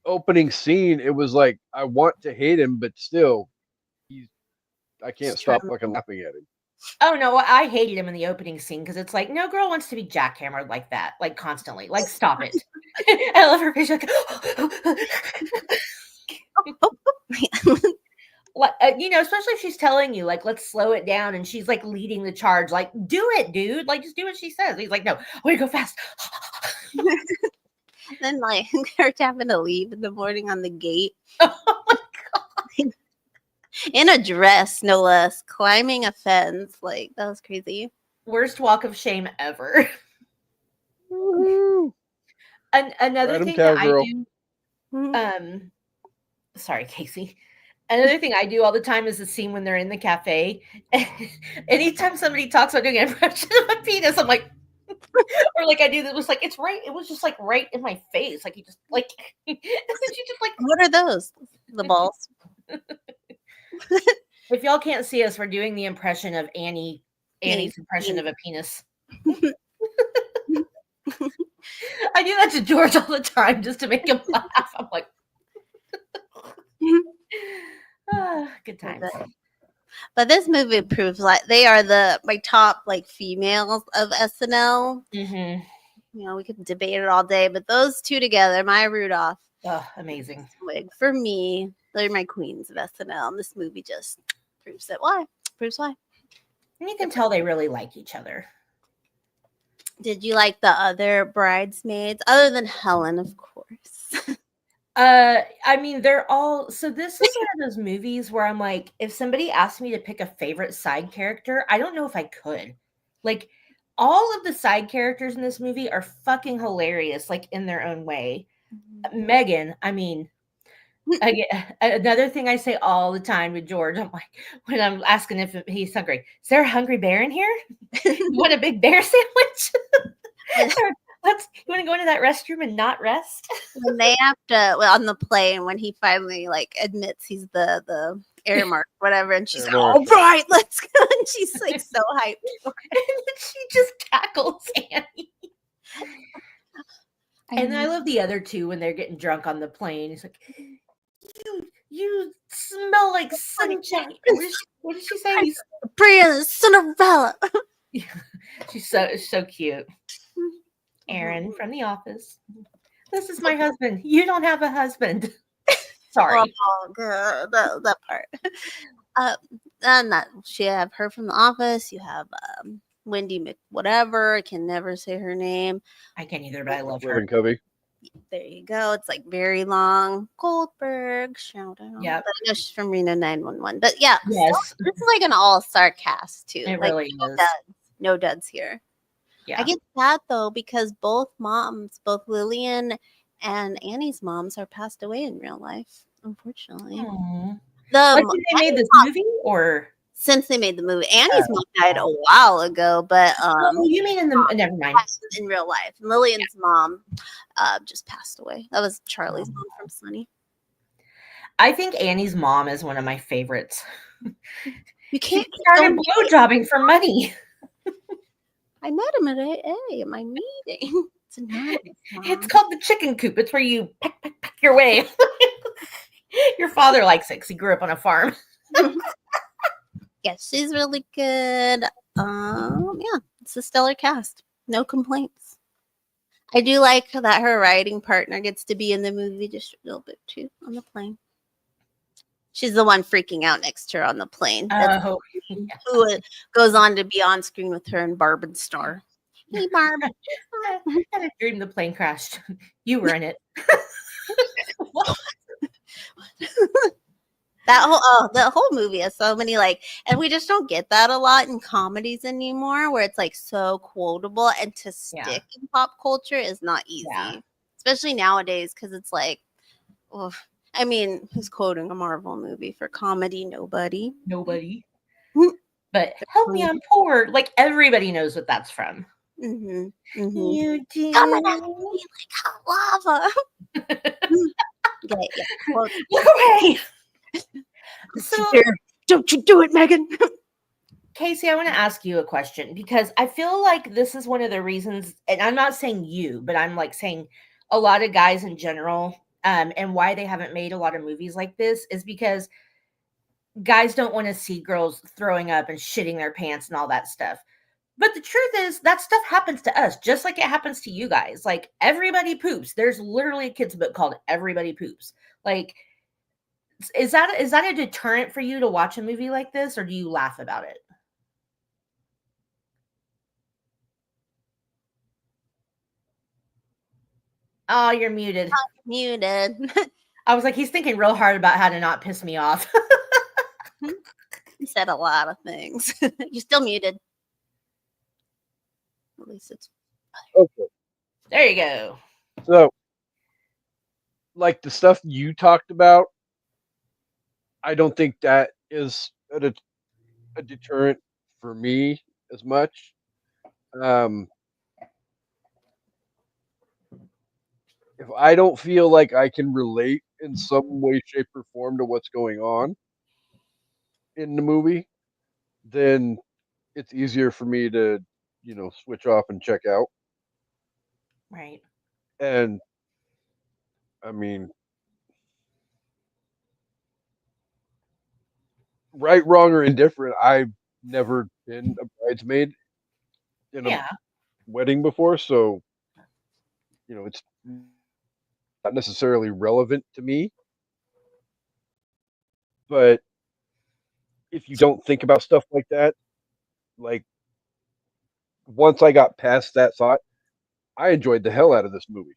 opening scene, it was like I want to hate him, but still, I can't stop fucking laughing at him. Oh no, I hated him in the opening scene because it's like no girl wants to be jackhammered like that, like constantly. Like, stop it. I love her face. Like, especially if she's telling you, like, let's slow it down, and she's like leading the charge. Like, do it, dude. Like, just do what she says. He's like, no, I want to go fast. Then like her having to leave in the morning on the gate. Oh my god. In a dress, no less, climbing a fence. Like, that was crazy. Worst walk of shame ever. Another thing that I do, sorry, Casey. Another thing I do all the time is the scene when they're in the cafe. Anytime somebody talks about doing an impression of a penis, I'm like, or like I do that was like, it's right. It was just like right in my face. Like, you just like, you just like, what are those? The balls. If y'all can't see us, we're doing the impression of Annie's impression of a penis. I do that to George all the time just to make him laugh. I'm like, good times. But this movie proves like they are my top like females of SNL. Mm-hmm. You know, we could debate it all day, but those two together, Maya Rudolph, amazing. Wig, for me, they're my queens of SNL. And this movie just proves it. Proves why. And you can tell they really like each other. Did you like the other bridesmaids, other than Helen, of course? I mean, they're all. So this is one of those movies where I'm like, if somebody asked me to pick a favorite side character, I don't know if I could. Like, all of the side characters in this movie are fucking hilarious, like in their own way. Mm-hmm. Megan, I mean, another thing I say all the time with George, I'm like, when I'm asking if he's hungry, is there a hungry bear in here? You want a big bear sandwich? You want to go into that restroom and not rest? When they have to, well, on the plane, when he finally like admits he's the air mark, whatever, and she's Air like, marshal. "All right, let's go," and she's like so hyped. And then she just tackles Annie. And then I love the other two when they're getting drunk on the plane. It's like, you smell like sunshine. What did she say? Brianna Cinderella. She's so cute. Aaron from The Office. This is my husband. You don't have a husband. Sorry. Oh, God, that part. And that she have her from The Office. You have Wendy Mc whatever. I can never say her name. I can't either, but I love her. Living Cubby. There you go. It's like very long. Goldberg, shout out. Yep. But I know she's from Reno 911. But yeah, Yes. so this is like an all-star cast too. It like really no is. duds. No duds here. Yeah. I get sad though because both moms, both Lillian and Annie's moms, are passed away in real life. Unfortunately, Aww. the Like when they made this movie, or since they made the movie, Annie's mom died a while ago, but oh, you mean in the never mind. in real life, Lillian's mom just passed away. That was Charlie's mom from Sunny. I think Annie's mom is one of my favorites. You She can't started blowjobbing for money. I met him at AA at my meeting. It's nice. It's called the chicken coop. It's where you peck your way. Your father likes it because he grew up on a farm. Yeah, she's really good. Yeah, it's a stellar cast. No complaints. I do like that her writing partner gets to be in the movie just a little bit too on the plane. She's the one freaking out next to her on the plane. Oh, Who goes on to be on screen with her in Barb and Star. Hey, Barb. I had a dream the plane crashed. You were in it. That whole movie has so many and we just don't get that a lot in comedies anymore, where it's like so quotable, and to stick in pop culture is not easy, especially nowadays, because it's like, oh, I mean, who's quoting a Marvel movie for comedy? Nobody. But help me, I'm poor. Like everybody knows what that's from. Mm-hmm. You do. Coming at me like hot lava. Well, Look away. So, don't you do it, Megan. Casey, I want to ask you a question, because I feel like this is one of the reasons, and I'm not saying you, but I'm like saying a lot of guys in general, and why they haven't made a lot of movies like this is because guys don't want to see girls throwing up and shitting their pants and all that stuff. But the truth is that stuff happens to us, just like it happens to you guys. Like everybody poops. There's literally a kid's book called Everybody Poops. Like, is that a deterrent for you to watch a movie like this, or do you laugh about it? Oh, you're muted. Muted. I was like, he's thinking real hard about how to not piss me off. He said a lot of things. You're still muted. At least it's Okay. there. You go. So, like the stuff you talked about, I don't think that is a deterrent for me as much. If I don't feel like I can relate in some way, shape, or form to what's going on in the movie, then it's easier for me to, switch off and check out. Right. And I mean, right, wrong, or indifferent, I've never been a bridesmaid in a wedding before, so it's not necessarily relevant to me. But if you don't think about stuff like that, like once I got past that thought, I enjoyed the hell out of this movie.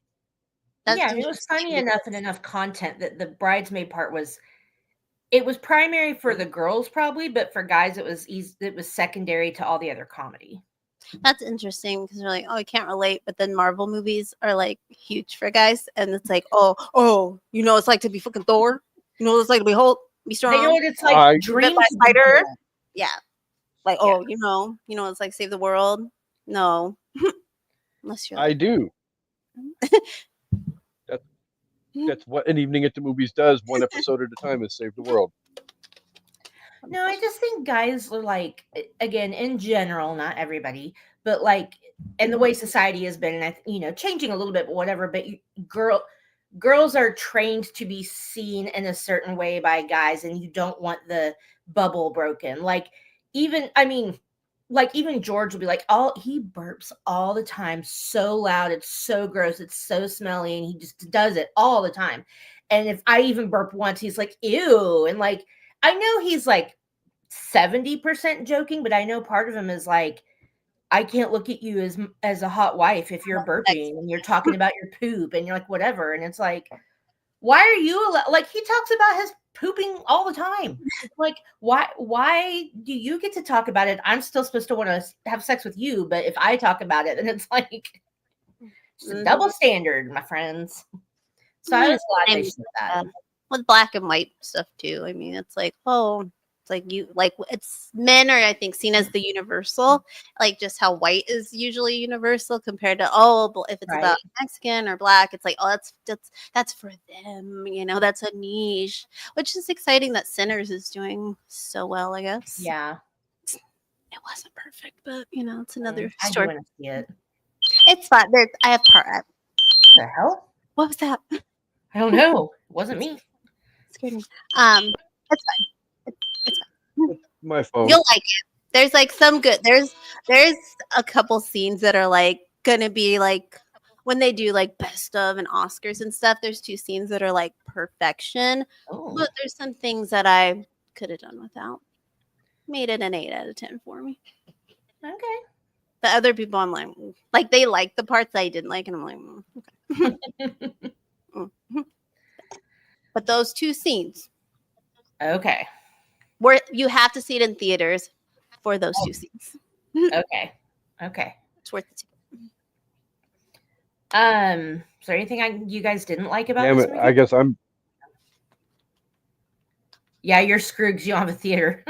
Yeah, it was funny enough and enough content that the bridesmaid part was primary for the girls probably, but for guys it was secondary to all the other comedy. That's interesting because we're like, oh, I can't relate, but then Marvel movies are like huge for guys, and it's like, oh, it's like to be fucking Thor. It's like to be Hulk, be strong. They know what it's like. Dream by spider. Yeah, like it's like save the world. No, unless you're. I do. That's what an evening at the movies does. One episode at a time is save the world. No, I just think guys are like, again, in general, not everybody, but like, and the way society has been, and changing a little bit, but whatever. But girls are trained to be seen in a certain way by guys, and you don't want the bubble broken. Like, even George will be like, he burps all the time, so loud, it's so gross, it's so smelly, and he just does it all the time. And if I even burp once, he's like, ew, and like. I know he's like 70% joking, but I know part of him is like, I can't look at you as a hot wife if you're burping and you're talking about your poop and you're like, whatever. And it's like, why are you like, he talks about his pooping all the time. Like, why do you get to talk about it? I'm still supposed to want to have sex with you, but if I talk about it, then it's like, it's a double standard, my friends. So I was glad they said that. With black and white stuff too. I mean, it's like, it's like it's men are, I think, seen as the universal, like just how white is usually universal compared to if it's about Mexican or black, it's like, that's for them, that's a niche, which is exciting that Sinners is doing so well, I guess. Yeah, it wasn't perfect, but it's another I story. do want to see it. It's fun. I have part. The hell? What was that? I don't know. It wasn't me. Scared me. It's fine. It's fine. My phone. You'll like it. There's like some good. There's a couple scenes that are like gonna be like when they do like best of and Oscars and stuff. There's 2 scenes that are like perfection, but there's some things that I could have done without. Made it an 8 out of 10 for me. Okay. The other people, I'm like they like the parts I didn't like, and I'm like, okay. But those 2 scenes, okay, where you have to see it in theaters for those 2 scenes. Okay, it's worth it. Is there anything you guys didn't like about this movie? I guess I'm. Yeah, you're screwed because you don't have a theater.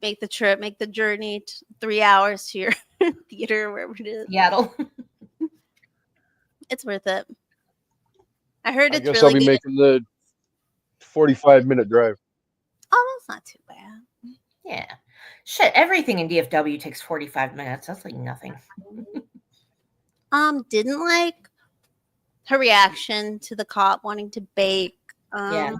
Make the trip, make the journey 3 hours to your theater, wherever it is. Seattle. It's worth it. I heard it's really I'll be good. Making the 45-minute drive. Oh, that's not too bad. Yeah. Shit, everything in DFW takes 45 minutes. That's like nothing. Didn't like her reaction to the cop wanting to bake. Yeah.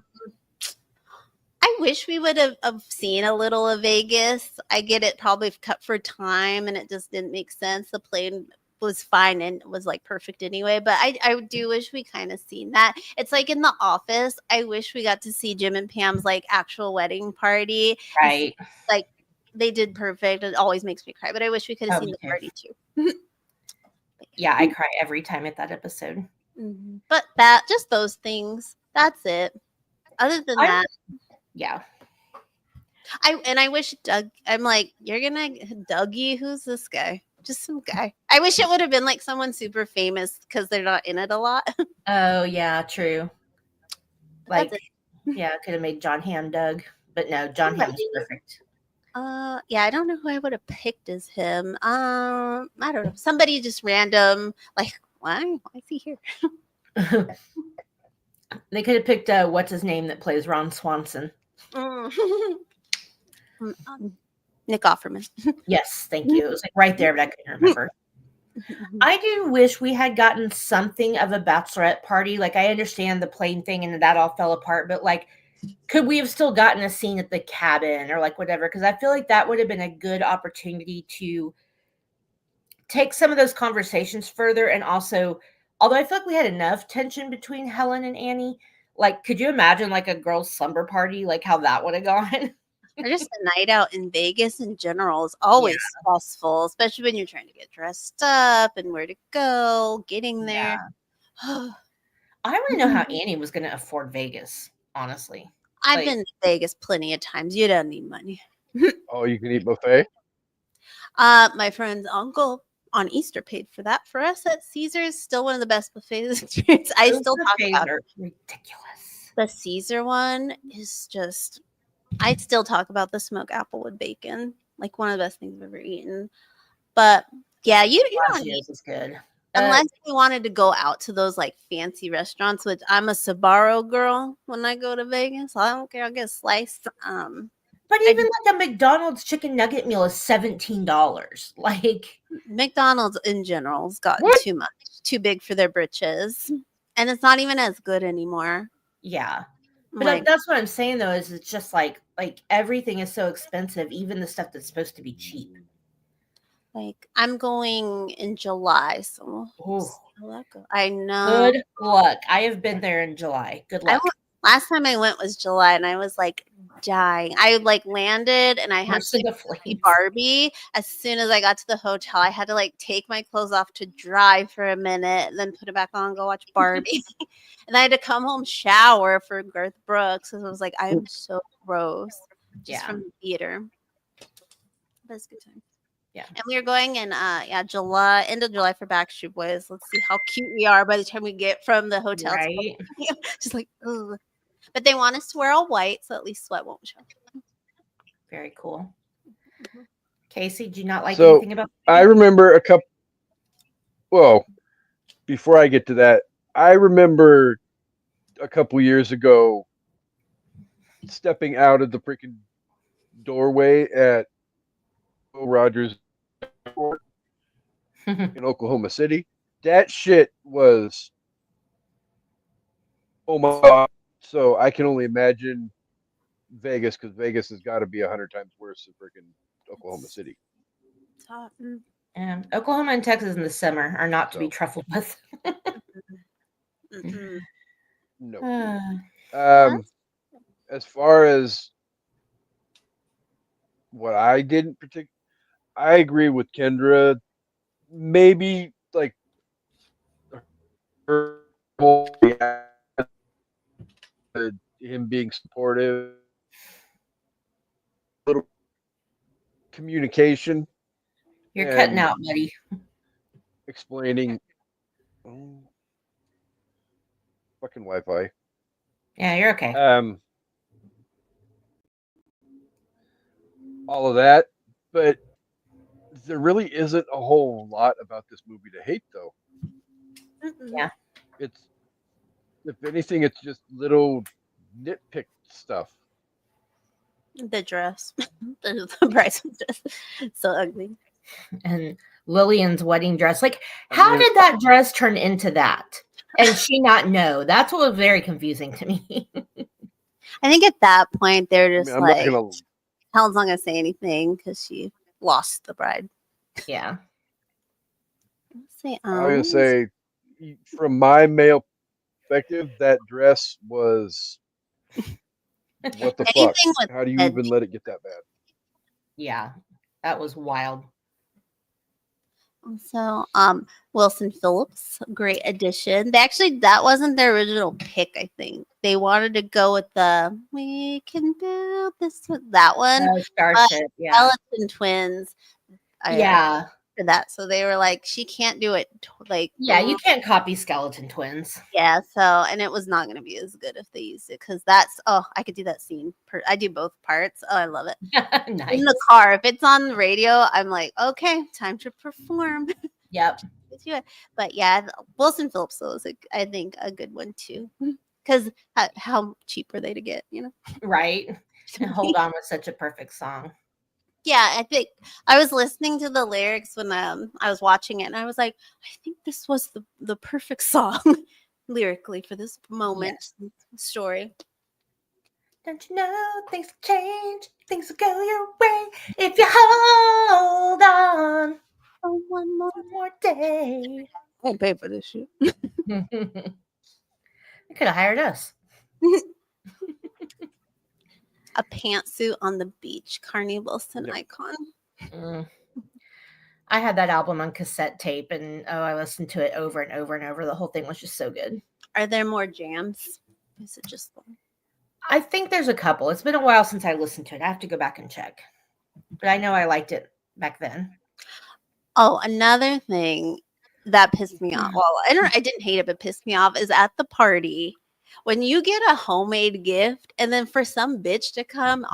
I wish we would have seen a little of Vegas. I get it, probably cut for time, and it just didn't make sense. The plane was fine and was like perfect anyway, but I do wish we kind of seen that. It's like in The Office. I wish we got to see Jim and Pam's like actual wedding party. Right. Like they did perfect. It always makes me cry, but I wish we could have seen the party too. Yeah, I cry every time at that episode. Mm-hmm. But just those things. That's it. Other than that, yeah. I wish Doug. I'm like, you're gonna Dougie. Who's this guy? Just some guy. I wish it would have been like someone super famous because they're not in it a lot. Oh yeah, true. Like, yeah, could have made John Hamm Doug, but no, John Hamm was perfect. Yeah, I don't know who I would have picked as him. I don't know. Somebody just random. Like, why is he here? They could have picked what's his name that plays Ron Swanson. Nick Offerman. Yes, thank you. It was like right there, but I couldn't remember. I do wish we had gotten something of a bachelorette party. Like, I understand the plane thing and that all fell apart, but like, could we have still gotten a scene at the cabin or like whatever? Because I feel like that would have been a good opportunity to take some of those conversations further. And also, although I feel like we had enough tension between Helen and Annie, like, could you imagine like a girls' slumber party, like how that would have gone? Or just a night out in Vegas in general is always stressful, especially when you're trying to get dressed up and where to go, getting there. Yeah. I want to know how Annie was going to afford Vegas, honestly. I've been to Vegas plenty of times. You don't need money. Oh, you can eat buffet? My friend's uncle on Easter paid for that for us at Caesar's. Still one of the best buffets experience. I still talk about it. Ridiculous. The Caesar one is just... I still talk about the smoked applewood bacon, like one of the best things I've ever eaten. But yeah, you don't need, is good. Unless we wanted to go out to those like fancy restaurants, which I'm a Sbarro girl when I go to Vegas. I don't care. I'll get sliced. But even like a McDonald's chicken nugget meal is $17. Like McDonald's in general has gotten What? too much, too big for their britches, and it's not even as good anymore. yeah. But Like, that's what I'm saying though, is it's just like everything is so expensive, even the stuff that's supposed to be cheap. I'm going in July, so we'll Ooh. see how that goes. I know. Good luck. I have been there in July. Good luck. Last time I went was July, and I was like dying. I like landed, and I had Mercy to the see flames. Barbie. As soon as I got to the hotel, I had to like take my clothes off to dry for a minute, and then put it back on and go watch Barbie. And I had to come home, shower for Garth Brooks, because I was like, I am so gross just from the theater. But it's a good time. Yeah. And we were going in July, end of July for Backstreet Boys. Let's see how cute we are by the time we get from the hotel. Right. Just like, ugh. But they want us to wear all white, so at least sweat won't show. Very cool. Casey, do you not like So, anything about I remember a couple. Well, before I get to that, I remember a couple years ago stepping out of the freaking doorway at Rogers Airport in Oklahoma City. That shit was, oh my god. So I can only imagine Vegas, because Vegas has got to be 100 times worse than freaking Oklahoma City. It's hot. And Oklahoma and Texas in the summer are not to be So. trifled with. No. As far as what I didn't particularly, I agree with Kendra. Maybe like her whole reaction to him being supportive, little communication, You're and cutting out, buddy. explaining. Fucking Wi-Fi. Yeah, you're okay. All of that, but there really isn't a whole lot about this movie to hate, though. Yeah. It's, if anything, it's just little nitpick stuff. The dress, the bridesmaid dress, so ugly. And Lillian's wedding dress. Like, how did that dress turn into that? And she not know? That's what was very confusing to me. I think at that point they're just I'm like, not gonna. Helen's not gonna say anything because she lost the bride. Yeah. Say, I was gonna say, from my male perspective, that dress was what the fuck? How do you even let it get that bad? Yeah, that was wild. So, Wilson Phillips, great addition. They actually, that wasn't their original pick. I think they wanted to go with the "We Can Build This" that one. Starship, yeah. Skeleton Twins. Yeah. For that, so they were like, she can't do it. Yeah, you can't copy Skeleton Twins. Yeah, so and it was not going to be as good if they used it because that's I could do that scene. I do both parts. Oh, I love it. Nice. In the car, if it's on the radio, I'm like, okay, time to perform. Yep. But yeah, Wilson Phillips though is I think a good one too, because how cheap are they to get? You know, right? And Hold On was such a perfect song. Yeah, I think I was listening to the lyrics when I was watching it, and I was like, I think this was the perfect song lyrically for this moment story. Don't you know things change, things will go your way if you hold on for one more day. I didn't pay for this shit. You could have hired us. A pantsuit on the beach, Carney Wilson icon. I had that album on cassette tape, and I listened to it over and over and over. The whole thing was just so good. Are there more jams? Is it just one? I think there's a couple. It's been a while since I listened to it. I have to go back and check. But I know I liked it back then. Oh, another thing that pissed me off. Well, I didn't hate it, but pissed me off is at the party when you get a homemade gift and then for some bitch to come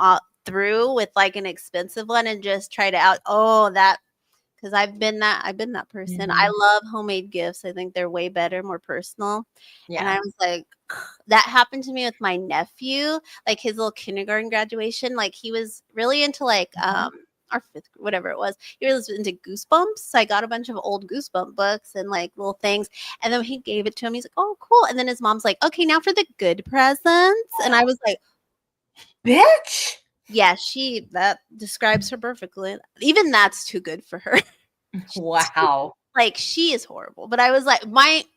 through with like an expensive one and just try to that because I've been that person. I Mhm. love homemade gifts. I think they're way better, more personal. And I Yeah. was like, that happened to me with my nephew, like his little kindergarten graduation. Like he was really into like our fifth, whatever it was. He was into Goosebumps. So I got a bunch of old Goosebump books and like little things. And then he gave it to him. He's like, oh, cool. And then his mom's like, okay, now for the good presents. And I was like, Bitch. yeah, that describes her perfectly. Even that's too good for her. Wow. Like she is horrible. But I was like,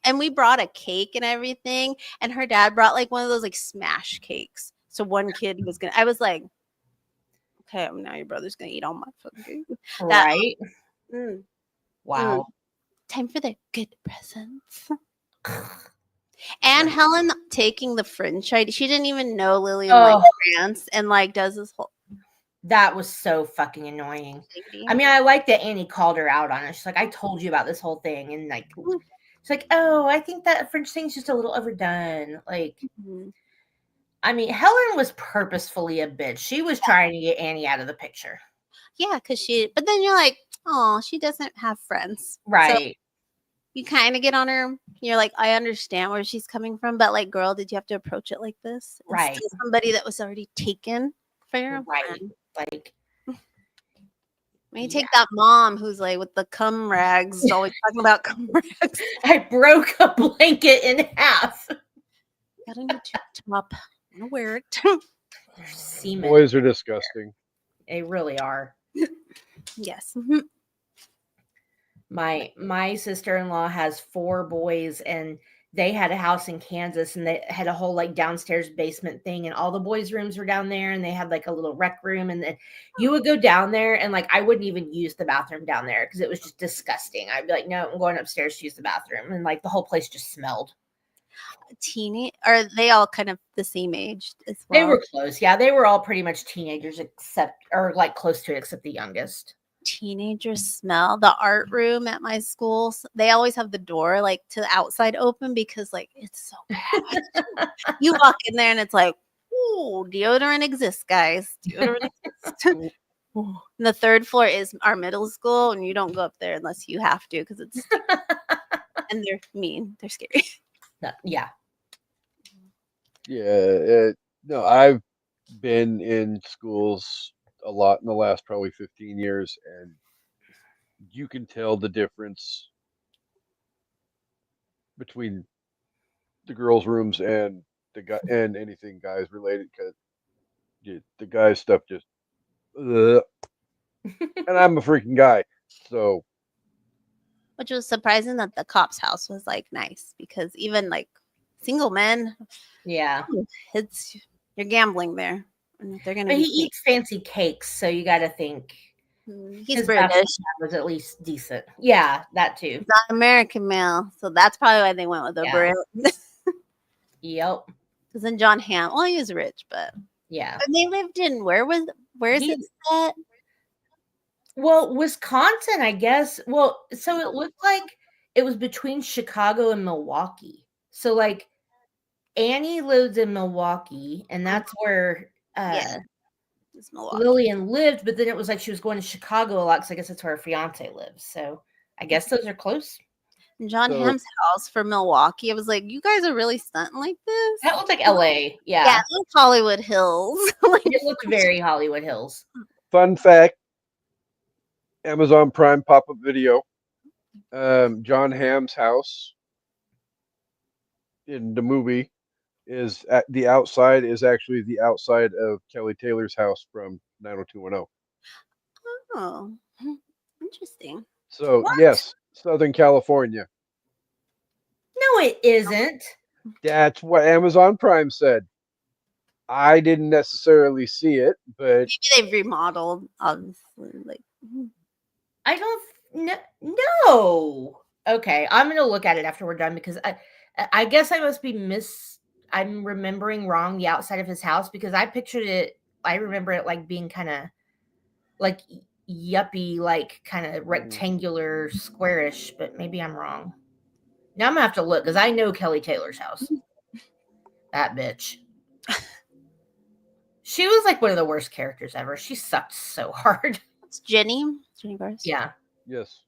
and we brought a cake and everything, and her dad brought like one of those like smash cakes. So one kid was gonna. I was like, okay, now your brother's gonna eat all my fucking cake. That Right. mm, Wow. time for the good presents. And Helen taking the fringe ID. She didn't even know Lillian like Oh, dance and like does this whole that was so fucking annoying. lady. I mean, I like that Annie called her out on it. She's like, I told you about this whole thing. And like, she's like, oh, I think that French thing's just a little overdone. Like, Mhm. I mean, Helen was purposefully a bitch. She was trying to get Annie out of the picture. Yeah, because but then you're like, oh, she doesn't have friends. So Right. you kind of get on her. You're like, I understand where she's coming from, but like, girl, did you have to approach it like this? It's Right. still somebody that was already taken for your Right. friend. Like, When you yeah. take that mom who's like with the cum rags, always talking about cum rags. I broke a blanket in half. Got a new tube top. I'm gonna wear it. There's semen. Boys are disgusting. They really are. Yes. My sister-in-law has 4 boys, and they had a house in Kansas, and they had a whole like downstairs basement thing, and all the boys' rooms were down there, and they had like a little rec room, and then you would go down there, and like I wouldn't even use the bathroom down there because it was just disgusting. I'd be like, no, I'm going upstairs to use the bathroom, and like the whole place just smelled. Are they all kind of the same age as They well? were close, yeah. They were all pretty much teenagers, except or like close to it, except the youngest. Teenagers smell. The art room at my school, they always have the door like to the outside open because like it's so bad. You walk in there and it's like, ooh, deodorant exists, guys. Deodorant exists. And the third floor is our middle school, and you don't go up there unless you have to because it's and they're mean. They're scary. Yeah. Yeah, no, I've been in schools a lot in the last probably 15 years, and you can tell the difference between the girls' rooms and the guy and anything guys related because the guys stuff just, ugh. And I'm a freaking guy, so Which was surprising that the cop's house was like nice because even like single men, Yeah. it's you're gambling there. And if they're gonna But he be eats fancy cakes, so you got to think he's his British. bathroom was at least decent. Yeah, that too. He's not American male, so that's probably why they went with a Yeah. Brit. Yep. Because then John Hamm, well, he was rich, but Yeah. and they lived in where is He it set? Well, Wisconsin, I guess. Well, so it looked like it was between Chicago and Milwaukee. So like Annie lives in Milwaukee, and that's where Yeah, it's Milwaukee. Lillian lived, but then it was like she was going to Chicago a lot because I guess that's where her fiance lives. So I guess those are close. And John so Hamm's house for Milwaukee. I was like, you guys are really stunting like this. That looks like LA. Yeah, Yeah. it looks Hollywood Hills. Like, It looked very Hollywood Hills. fun fact: Amazon Prime pop-up video. John Hamm's house in the movie is at the outside is actually the outside of Kelly Taylor's house from 90210. oh, interesting. So What? yes, Southern California. No, it isn't. That's what Amazon Prime said. I didn't necessarily see it, but Maybe they've remodeled, obviously. Like, I don't no. Okay, I'm gonna look at it after we're done because I guess I must be I'm remembering wrong the outside of his house because I pictured it. I remember it like being kind of like yuppie, like kind of rectangular, squarish, but maybe I'm wrong. Now I'm gonna have to look because I know Kelly Taylor's house. That bitch. She was like one of the worst characters ever. She sucked so hard. it's Jenny. Jenny Bars. Yeah. Yes.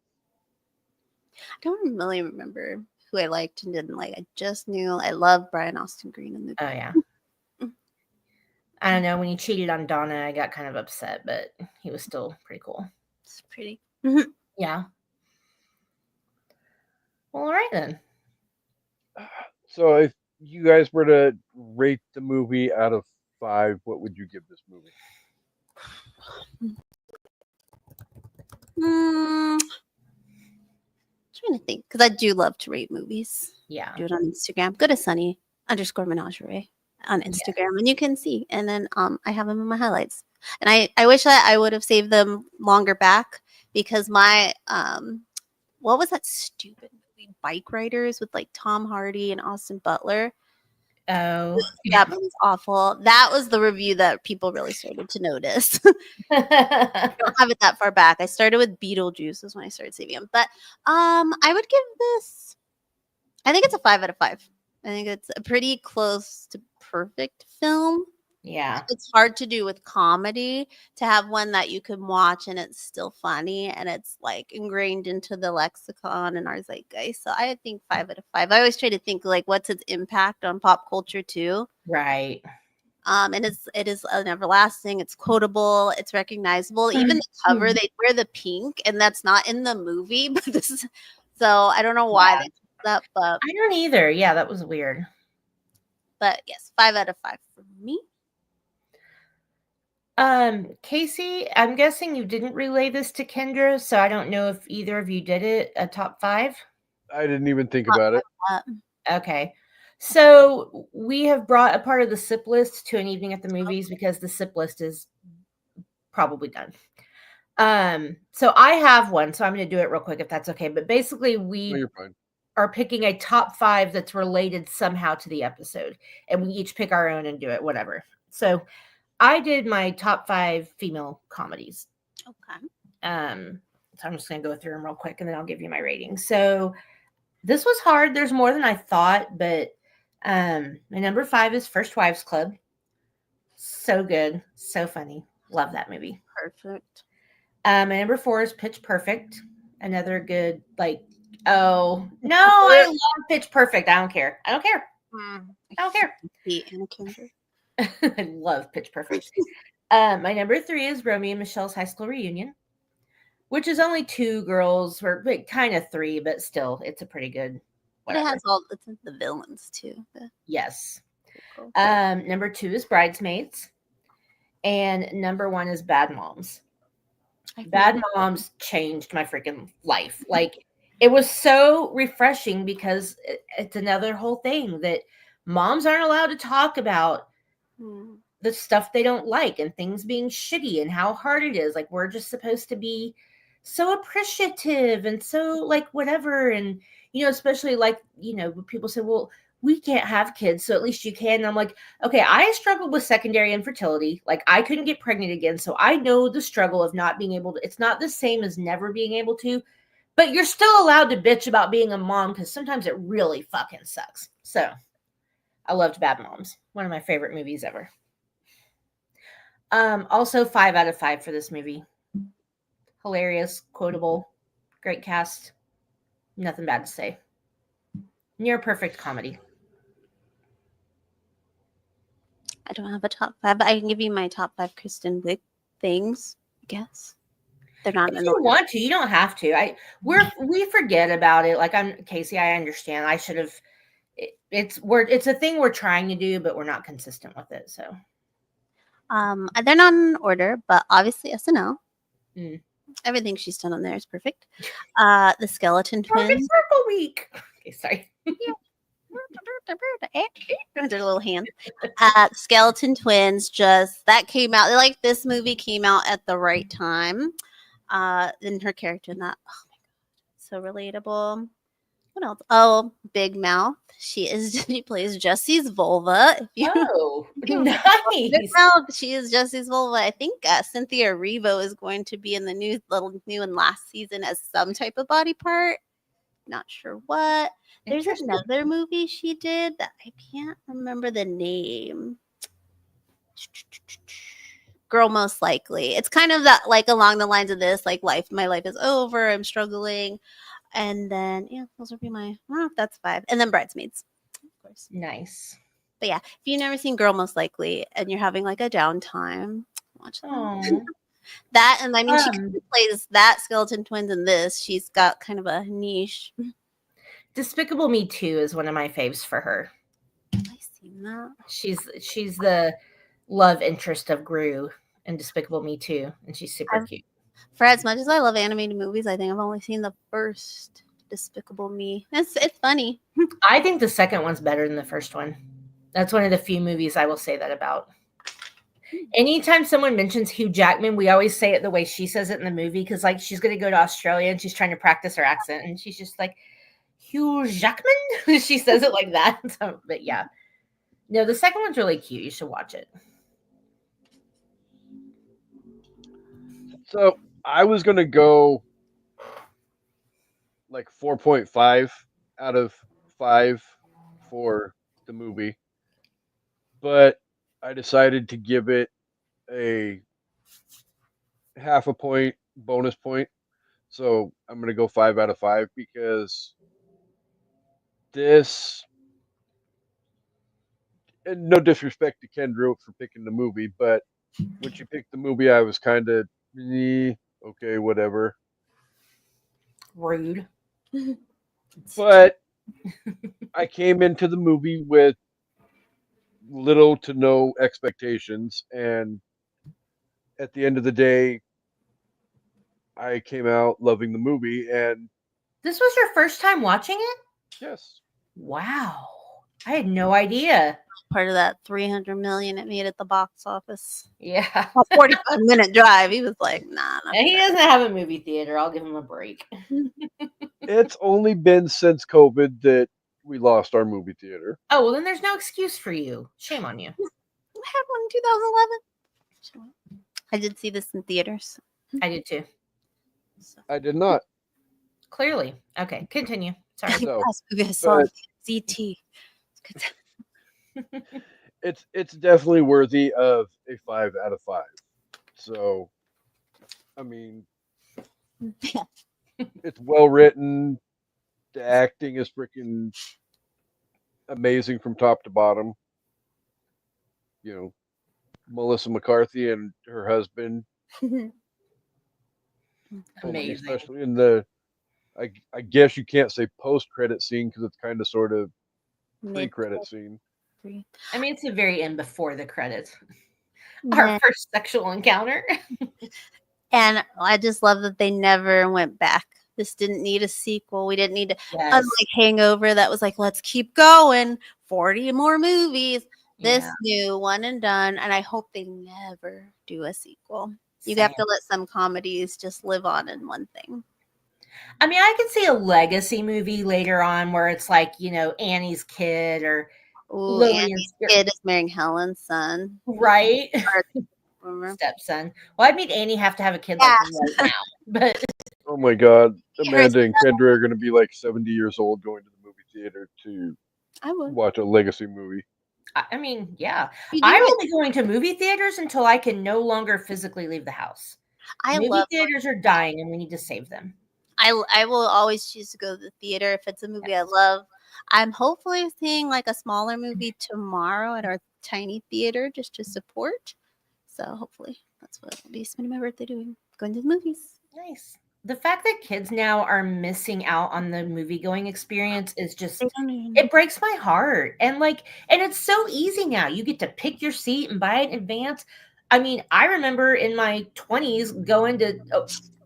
I don't really remember who I liked and didn't like. I just knew I loved Brian Austin Green in the. Oh yeah. I don't know. When he cheated on Donna, I got kind of upset, but he was still pretty cool. It's pretty. Yeah. Well, all right then. So if you guys were to rate the movie out of 5, what would you give this movie? Trying to think because I do love to rate movies. Yeah. Do it on Instagram. Go to Sunny_Menagerie on Instagram, and you can see. And then I have them in my highlights. And I wish I would have saved them longer back because my what was that stupid movie Bike Riders with like Tom Hardy and Austin Butler? Oh. That movie's awful. That was the review that people really started to notice. I don't have it that far back. I started with Beetlejuice is when I started saving them. But I would give this. I think it's a 5 out of 5. I think it's a pretty close to perfect film. Yeah. It's hard to do with comedy to have one that you can watch and it's still funny and it's like ingrained into the lexicon and our zeitgeist. So I think 5 out of 5. I always try to think like what's its impact on pop culture too. Right. And it is an everlasting. It's quotable. It's recognizable. Even the cover, they wear the pink, and that's not in the movie. But this is so I don't know why they did that, but I don't either. Yeah, that was weird. But yes, 5 out of 5 for me. Casey, I'm guessing you didn't relay this to Kendra, so I don't know if either of you did it. A top 5. I didn't even think about it. Okay. So we have brought a part of the SIP list to an evening at the movies because the SIP list is probably done. So I have one, so I'm going to do it real quick if that's okay. But basically, No, we you're fine. are picking a top 5 that's related somehow to the episode, and we each pick our own and do it, whatever. So I did my top 5 female comedies. Okay. So I'm just going to go through them real quick, and then I'll give you my rating. So this was hard. There's more than I thought, but my number 5 is First Wives Club. So good, so funny. Love that movie. Perfect. My number 4 is Pitch Perfect. Another good, oh no, I love Pitch Perfect. I don't care. I don't care. I don't care. Anna Kendra. I love Pitch Perfect. My number 3 is Romeo and Michelle's High School Reunion, which is only 2 girls, or kind of 3, but still, it's a pretty good. But it has it's the villains too. Yes. Number 2 is Bridesmaids, and number 1 is Bad Moms. Bad Moms changed my freaking life. Like, it was so refreshing because it's another whole thing that moms aren't allowed to talk about the stuff they don't like and things being shitty and how hard it is. Like, we're just supposed to be so appreciative and so like whatever. And, especially like, people say, well, we can't have kids, so at least you can. And I'm like, okay, I struggled with secondary infertility. Like, I couldn't get pregnant again. So I know the struggle of not being able to. It's not the same as never being able to, but you're still allowed to bitch about being a mom because sometimes it really fucking sucks. So I loved Bad Moms. One of my favorite movies ever. Also 5 out of 5 for this movie. Hilarious, quotable, great cast. Nothing bad to say. Near perfect comedy. I don't have a top 5, but I can give you my top 5 Kristen Wiig things, I guess. They're not if you want to, you don't have to. We forget about it. Like, I'm Casey, I understand. I should have it's a thing we're trying to do, but we're not consistent with it. So they're not in order, but obviously SNL. Mm. Everything she's done on there is perfect. The Skeleton Twins. Perfect Circle Week. Okay, sorry. Their little hand. Skeleton Twins, just that came out. Like, this movie came out at the right time. And her character in that, oh my god, so relatable. What else? Oh, Big Mouth. She plays Jesse's vulva. Nice. Big Mouth, she is Jesse's vulva. I think Cynthia Erivo is going to be in the new and last season as some type of body part. Not sure what. There's another movie she did that I can't remember the name. Girl Most Likely. It's kind of that like along the lines of this, like my life is over, I'm struggling. And then those would be my I don't know if that's 5. And then Bridesmaids, of course. Nice. But yeah, if you've never seen Girl Most Likely and you're having like a downtime, watch that. Oh. That, and I mean she kind of plays that skeleton twins in this. She's got kind of a niche. Despicable Me 2 is one of my faves for her. I've seen that. She's the love interest of Gru in Despicable Me 2, and she's super cute. For as much as I love animated movies, I think I've only seen the first Despicable Me. It's funny. I think the second one's better than the first one. That's one of the few movies I will say that about. Anytime someone mentions Hugh Jackman, we always say it the way she says it in the movie, because like she's going to go to Australia and she's trying to practice her accent, and she's just like, Hugh Jackman? She says it like that. So, but yeah. No, the second one's really cute. You should watch it. So I was going to go like 4.5 out of 5 for the movie, but I decided to give it a half a point bonus point. So I'm going to go 5 out of 5 because this, and no disrespect to Kendra for picking the movie, but when she picked the movie, I was kind of, okay, whatever. Rude. But I came into the movie with little to no expectations, and at the end of the day, I came out loving the movie. And this was your first time watching it? Yes. Wow. I had no idea. Part of that 300 million it made at the box office. Yeah. A 45-minute drive. He was like, nah. He doesn't have a movie theater. I'll give him a break. It's only been since COVID that we lost our movie theater. Oh, well, then there's no excuse for you. Shame on you. I had one in 2011. I did see this in theaters. I did too. I did not. Clearly. Okay, continue. Sorry. So, Last movie I saw ZT. It's definitely worthy of a 5 out of 5. So, I mean, it's well written. The acting is freaking amazing from top to bottom. You know, Melissa McCarthy and her husband. Amazing. Especially in the, I guess you can't say post-credit scene because it's kind of sort of pre-credit scene. I mean, it's the very end before the credits. Our first sexual encounter. And I just love that they never went back. This didn't need a sequel. We didn't need to, unlike Hangover, that was like, let's keep going. 40 more movies. This new one and done. And I hope they never do a sequel. You have to let some comedies just live on in one thing. I mean, I could see a legacy movie later on where it's like, you know, Annie's kid or Annie's kid is marrying Helen's son. Right. Stepson. Well, I'd meet Annie have to have a kid like right now. But oh my God. Amanda and Kendra are going to be like 70 years old going to the movie theater to watch a legacy movie. I mean, yeah. I'm only going to movie theaters until I can no longer physically leave the house. Movie theaters are dying and we need to save them. I will always choose to go to the theater if it's a movie I love. I'm hopefully seeing like a smaller movie tomorrow at our tiny theater just to support. So hopefully that's what I'll be spending my birthday doing, going to the movies. Nice. The fact that kids now are missing out on the movie going experience is just, it breaks my heart. And it's so easy now. You get to pick your seat and buy it in advance. I mean, I remember in my 20s going to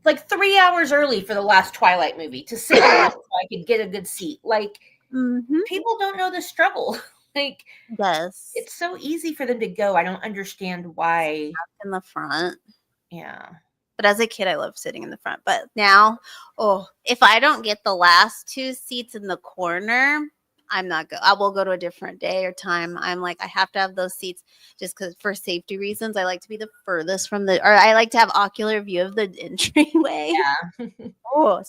like 3 hours early for the last Twilight movie to sit down so I could get a good seat. Like, people don't know the struggle. Like, it's so easy for them to go. I don't understand why. In the front. Yeah. But as a kid, I loved sitting in the front. But now, if I don't get the last 2 seats in the corner, I'm not I will go to a different day or time. I'm like, I have to have those seats just because for safety reasons. I like to be the furthest from or I like to have ocular view of the entryway. Yeah.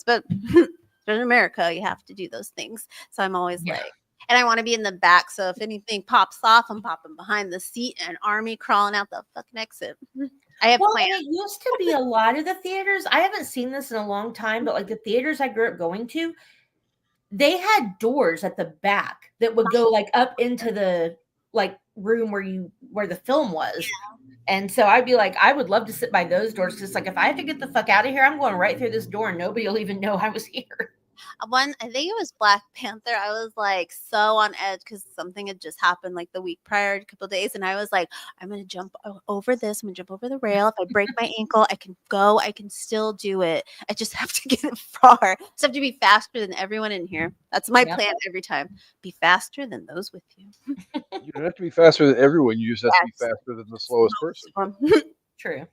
But in America, you have to do those things. So I'm always like, And I want to be in the back, so if anything pops off, I'm popping behind the seat and an army crawling out the fucking exit. I have Well, plans. and it used to be a lot of the theaters. I haven't seen this in a long time, but like the theaters I grew up going to, they had doors at the back that would go like up into the like room where the film was. And so I'd be like, I would love to sit by those doors because like if I have to get the fuck out of here, I'm going right through this door and nobody will even know I was here. One, I think it was Black Panther. I was like so on edge because something had just happened like the week prior, a couple of days, and I was like, I'm gonna jump over this. I'm gonna jump over the rail. If I break my ankle, I can go. I can still do it. I just have to get it far. Just have to be faster than everyone in here. That's my plan every time. Be faster than those with you. You don't have to be faster than everyone. You just have to be faster than the slowest person. True.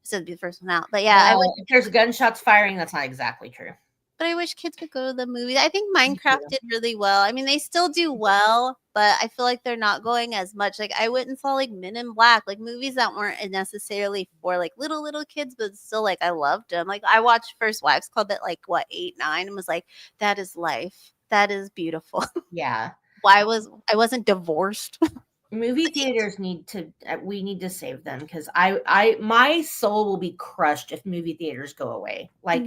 So be the first one out. But yeah, if there's gunshots firing, that's not exactly true. But I wish kids would go to the movies. I think Minecraft did really well. I mean, they still do well, but I feel like they're not going as much. Like I went and saw like Men in Black, like movies that weren't necessarily for like little kids, but still like I loved them. Like I watched First Wives Club at like 8, 9, and was like, that is life. That is beautiful. Yeah. I wasn't divorced. Movie theaters we need to save them because my soul will be crushed if movie theaters go away. Like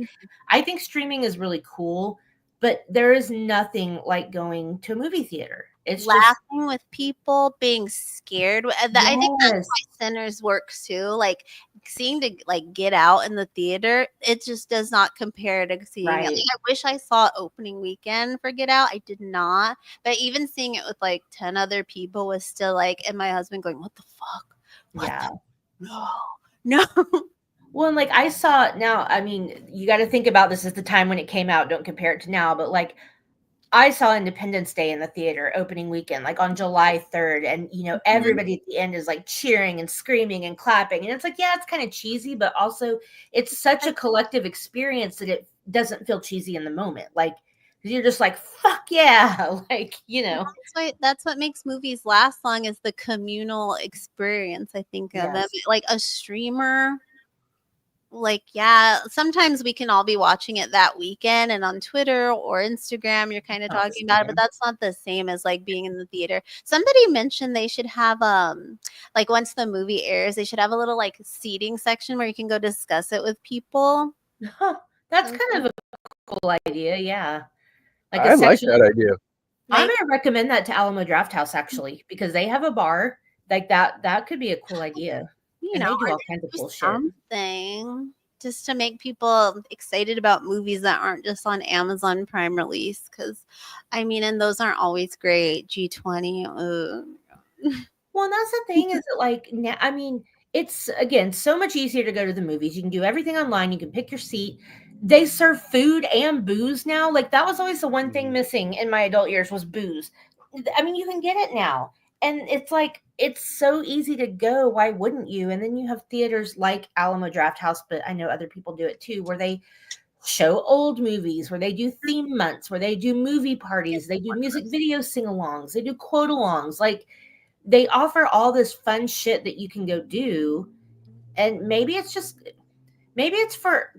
I think streaming is really cool, but there is nothing like going to a movie theater. It's laughing with people, being scared. Yes. I think that's why Sinners works too. Like seeing to like get out in the theater, it just does not compare to seeing it. Like, I wish I saw opening weekend for Get Out. I did not, but even seeing it with like 10 other people was still like, and my husband going, "What the fuck? What no." Well, and like I saw now. I mean, you got to think about this at the time when it came out. Don't compare it to now, but like. I saw Independence Day in the theater opening weekend, like on July 3rd. And, you know, everybody at the end is like cheering and screaming and clapping. And it's like, yeah, it's kind of cheesy, but also it's such a collective experience that it doesn't feel cheesy in the moment. Like, you're just like, fuck yeah. Like, you know. That's what makes movies last long is the communal experience, I think, of them. Like a streamer. Like, yeah, sometimes we can all be watching it that weekend and on Twitter or Instagram, you're kind of talking about it, but that's not the same as like being in the theater. Somebody mentioned they should have, like once the movie airs, they should have a little like seating section where you can go discuss it with people. That's kind of a cool idea. Yeah. Like I like that idea. I'm going to recommend that to Alamo Drafthouse actually, because they have a bar like that. That could be a cool idea. You and know, they do all kinds of cool something just to make people excited about movies that aren't just on Amazon Prime release. Because, I mean, and those aren't always great. G20. Well, and that's the thing is that, like, now, I mean, it's again so much easier to go to the movies. You can do everything online. You can pick your seat. They serve food and booze now. Like that was always the one thing missing in my adult years was booze. I mean, you can get it now. And it's like, it's so easy to go. Why wouldn't you? And then you have theaters like Alamo Drafthouse, but I know other people do it too, where they show old movies, where they do theme months, where they do movie parties, they do music video sing-alongs, they do quote-alongs. Like they offer all this fun shit that you can go do. And maybe it's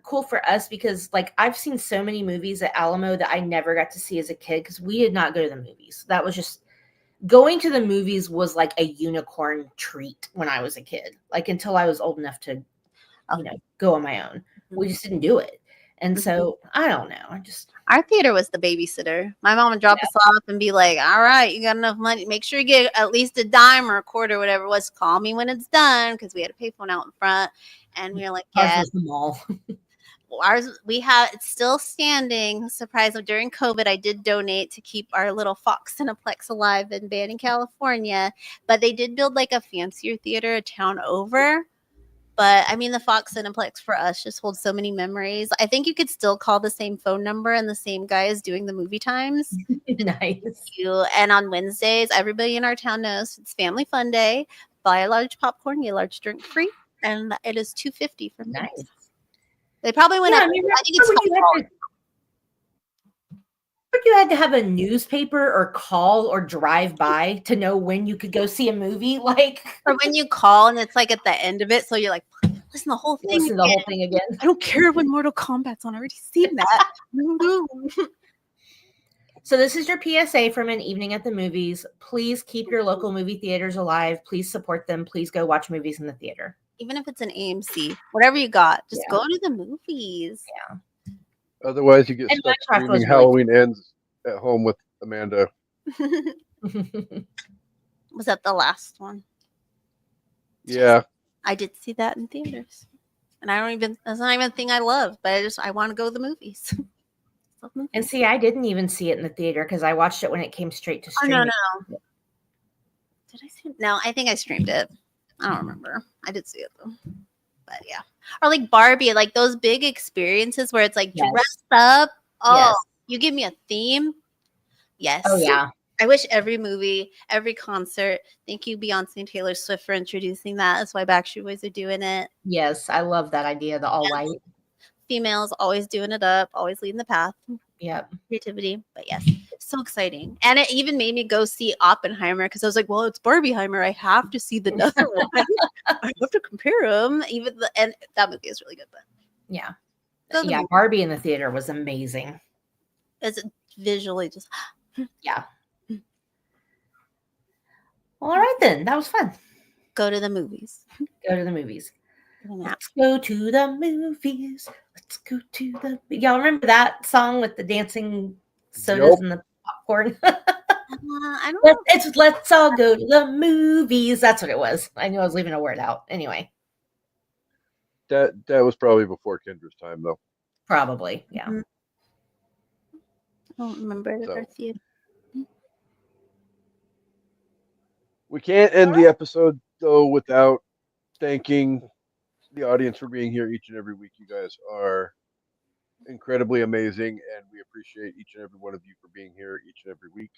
cool for us because like I've seen so many movies at Alamo that I never got to see as a kid because we did not go to the movies. That was just going to the movies was like a unicorn treat when I was a kid, like until I was old enough to, you know, go on my own. We just didn't do it. And so I don't know. Our theater was the babysitter. My mom would drop us off and be like, all right, you got enough money. Make sure you get at least a dime or a quarter, whatever it was. Call me when it's done because we had a payphone out in front. And we were like, yeah. Ours was the mall. It's still standing. Surprise! During COVID, I did donate to keep our little Fox Cineplex alive in Banning, California. But they did build like a fancier theater a town over. But I mean, the Fox Cineplex for us just holds so many memories. I think you could still call the same phone number and the same guy is doing the movie times. Nice. And on Wednesdays, everybody in our town knows it's Family Fun Day. Buy a large popcorn, get a large drink free, and it is $2.50 for me. Nice. They probably went up. I think it's you had to have a newspaper or call or drive by to know when you could go see a movie, like, or when you call and it's like at the end of it, so you're like, listen to the whole thing again. I don't care when Mortal Kombat's on. I already seen that. So this is your PSA from an evening at the movies. Please keep your local movie theaters alive. Please support them. Please go watch movies in the theater. Even if it's an AMC, whatever you got, just Yeah. go to the movies. Otherwise, you get And stuck Minecraft was screaming really Halloween ends at home with Amanda. Was that the last one? Yeah. I did see that in theaters. And that's not even a thing I love, but I want to go to the movies. Love movies. And see, I didn't even see it in the theater because I watched it when it came straight to Oh, streaming. no. Did I see it? No, I think I streamed it. I don't remember. I did see it though. But yeah. Or like Barbie, like those big experiences where it's like Yes. dressed up. Oh, Yes. you give me a theme. Yes. Oh yeah. I wish every movie, every concert. Thank you, Beyonce and Taylor Swift, for introducing that. That's why Backstreet Boys are doing it. Yes, I love that idea. The all white. Females always doing it up, always leading the path. Yep. Creativity. But yes, so exciting. And it even made me go see Oppenheimer because I was like, well, it's Barbieheimer. I have to see the other one. I have to compare them. And that movie is really good. But Yeah. go to the Yeah. movie. Barbie in the theater was amazing. It's visually just Yeah. Well, all right then. That was fun. go to the movies. Go to the movies. Go to the Let's go to the movies. Let's go to the. Y'all remember that song with the dancing sodas Yup. and the popcorn? I don't know. Let's all go to the movies. That's what it was. I knew I was leaving a word out. Anyway, That was probably before Kendra's time, though. probably. Yeah. Mhm. I don't remember the So. theater. We can't end the episode, though, without thanking the audience for being here each and every week. You guys are incredibly amazing, and we appreciate each and every one of you for being here each and every week.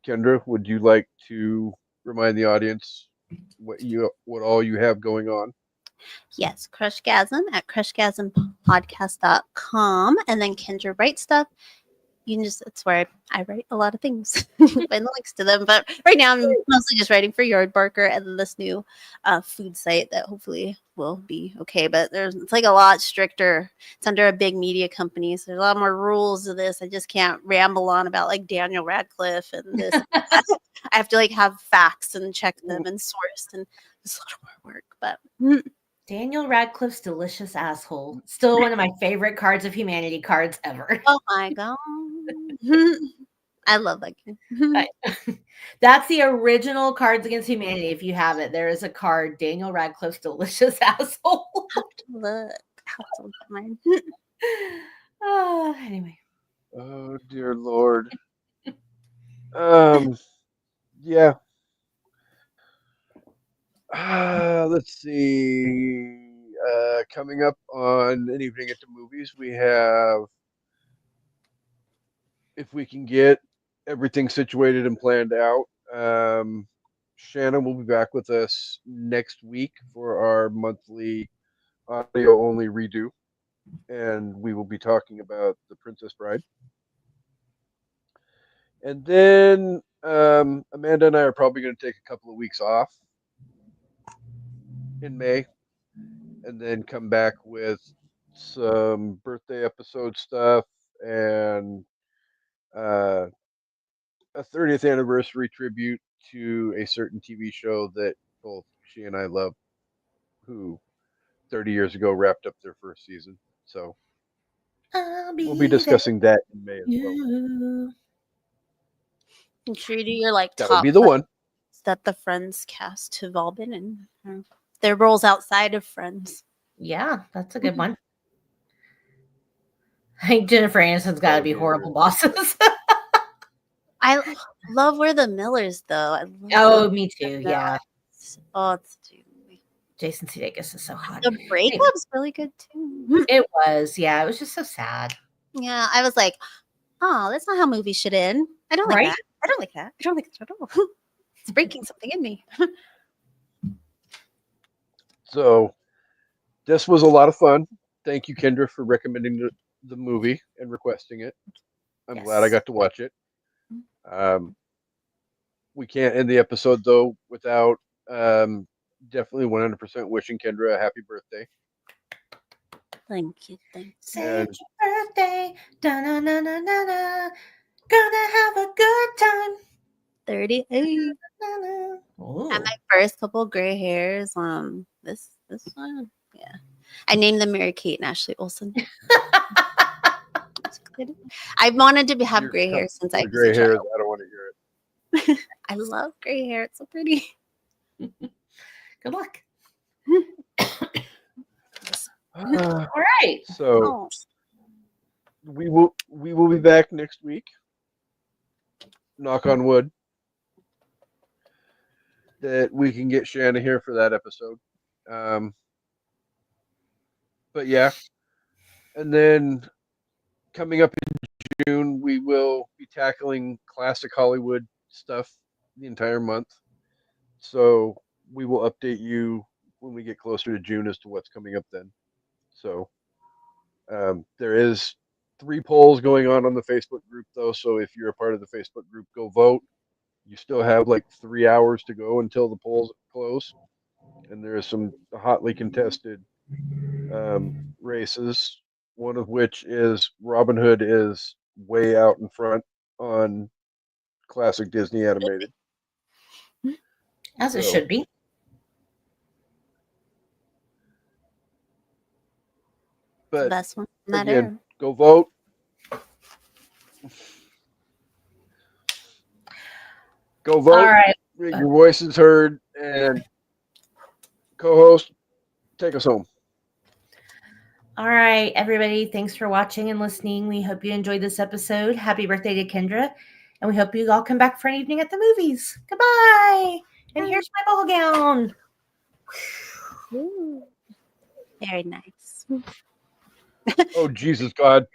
Kendra, would you like to remind the audience what all you have going on? Yes, Crushgasm at crushgasmpodcast.com. And then Kendra Writes Stuff. You can it's where I write a lot of things. Find the links to them. But right now I'm mostly just writing for Yard Barker and then this new food site that hopefully will be okay. But it's like a lot stricter. It's under a big media company. So there's a lot more rules to this. I just can't ramble on about like Daniel Radcliffe and this. I have to like have facts and check them and source. And it's a lot more work. But Daniel Radcliffe's delicious asshole. Still one of my favorite Cards of Humanity cards ever. oh my God. I love that game. That's the original Cards Against Humanity. If you have it, there is a card, Daniel Radcliffe's delicious asshole. Look. How to look at mine. Anyway. Oh dear Lord. Yeah. Let's see. Coming up on an evening at the movies, we have, if we can get everything situated and planned out, Shannon will be back with us next week for our monthly audio only redo, and we will be talking about The Princess Bride. And then Amanda and I are probably going to take a couple of weeks off in May, and then come back with some birthday episode stuff and a 30th anniversary tribute to a certain TV show that both she and I love, who 30 years ago wrapped up their first season. So we'll be discussing that in May as well. And Trudy, you're like That top would be the one. that the Friends cast have all been in. Their roles outside of Friends. Yeah, that's a good one. I think Jennifer Aniston's got to be horrible bosses. I love We're the Millers, though. I love Oh, me too. Yeah. Oh, it's Jason Sudeikis is so hot. the breakup's really good too. It was, yeah. It was just so sad. Yeah, I was like, oh, that's not how movies should end. I don't like Right? that. I don't like that. I don't like that at all. It's breaking something in me. So this was a lot of fun. Thank you, Kendra, for recommending the movie and requesting it. I'm glad I got to watch it. We can't end the episode though without definitely 100% wishing Kendra a happy birthday. Thank you. Say happy birthday. Da-na-na-na-na-na. Gonna have a good time. 38. Na-na. Ooh. And my first couple gray hairs. This one, yeah. I named them Mary Kate and Ashley Olsen. I wanted to have Your gray hair since I the was gray a hairs. child. I don't want to hear it. I love gray hair. It's so pretty. Good luck. Uh, All right. so Oh, we will be back next week. Knock on wood that we can get Shanna here for that episode. But yeah, and then coming up in June, we will be tackling classic Hollywood stuff the entire month. So we will update you when we get closer to June as to what's coming up then. So there is 3 polls going on the Facebook group though. So if you're a part of the Facebook group, go vote. You still have like 3 hours to go until the polls close, and there is some hotly contested races. One of which is Robin Hood is way out in front on classic Disney animated. As it So, should be. the but best one in that again, era. go vote. Go vote. All right. Your voice is heard. And co-host, take us home. All right, everybody. Thanks for watching and listening. We hope you enjoyed this episode. Happy birthday to Kendra. And we hope you all come back for an evening at the movies. Goodbye. And here's my ball gown. Ooh. Very nice. Oh, Jesus God.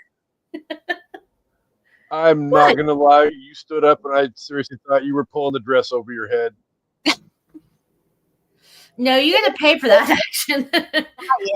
I'm not going to lie. You stood up and I seriously thought you were pulling the dress over your head. No, you got to pay for that action.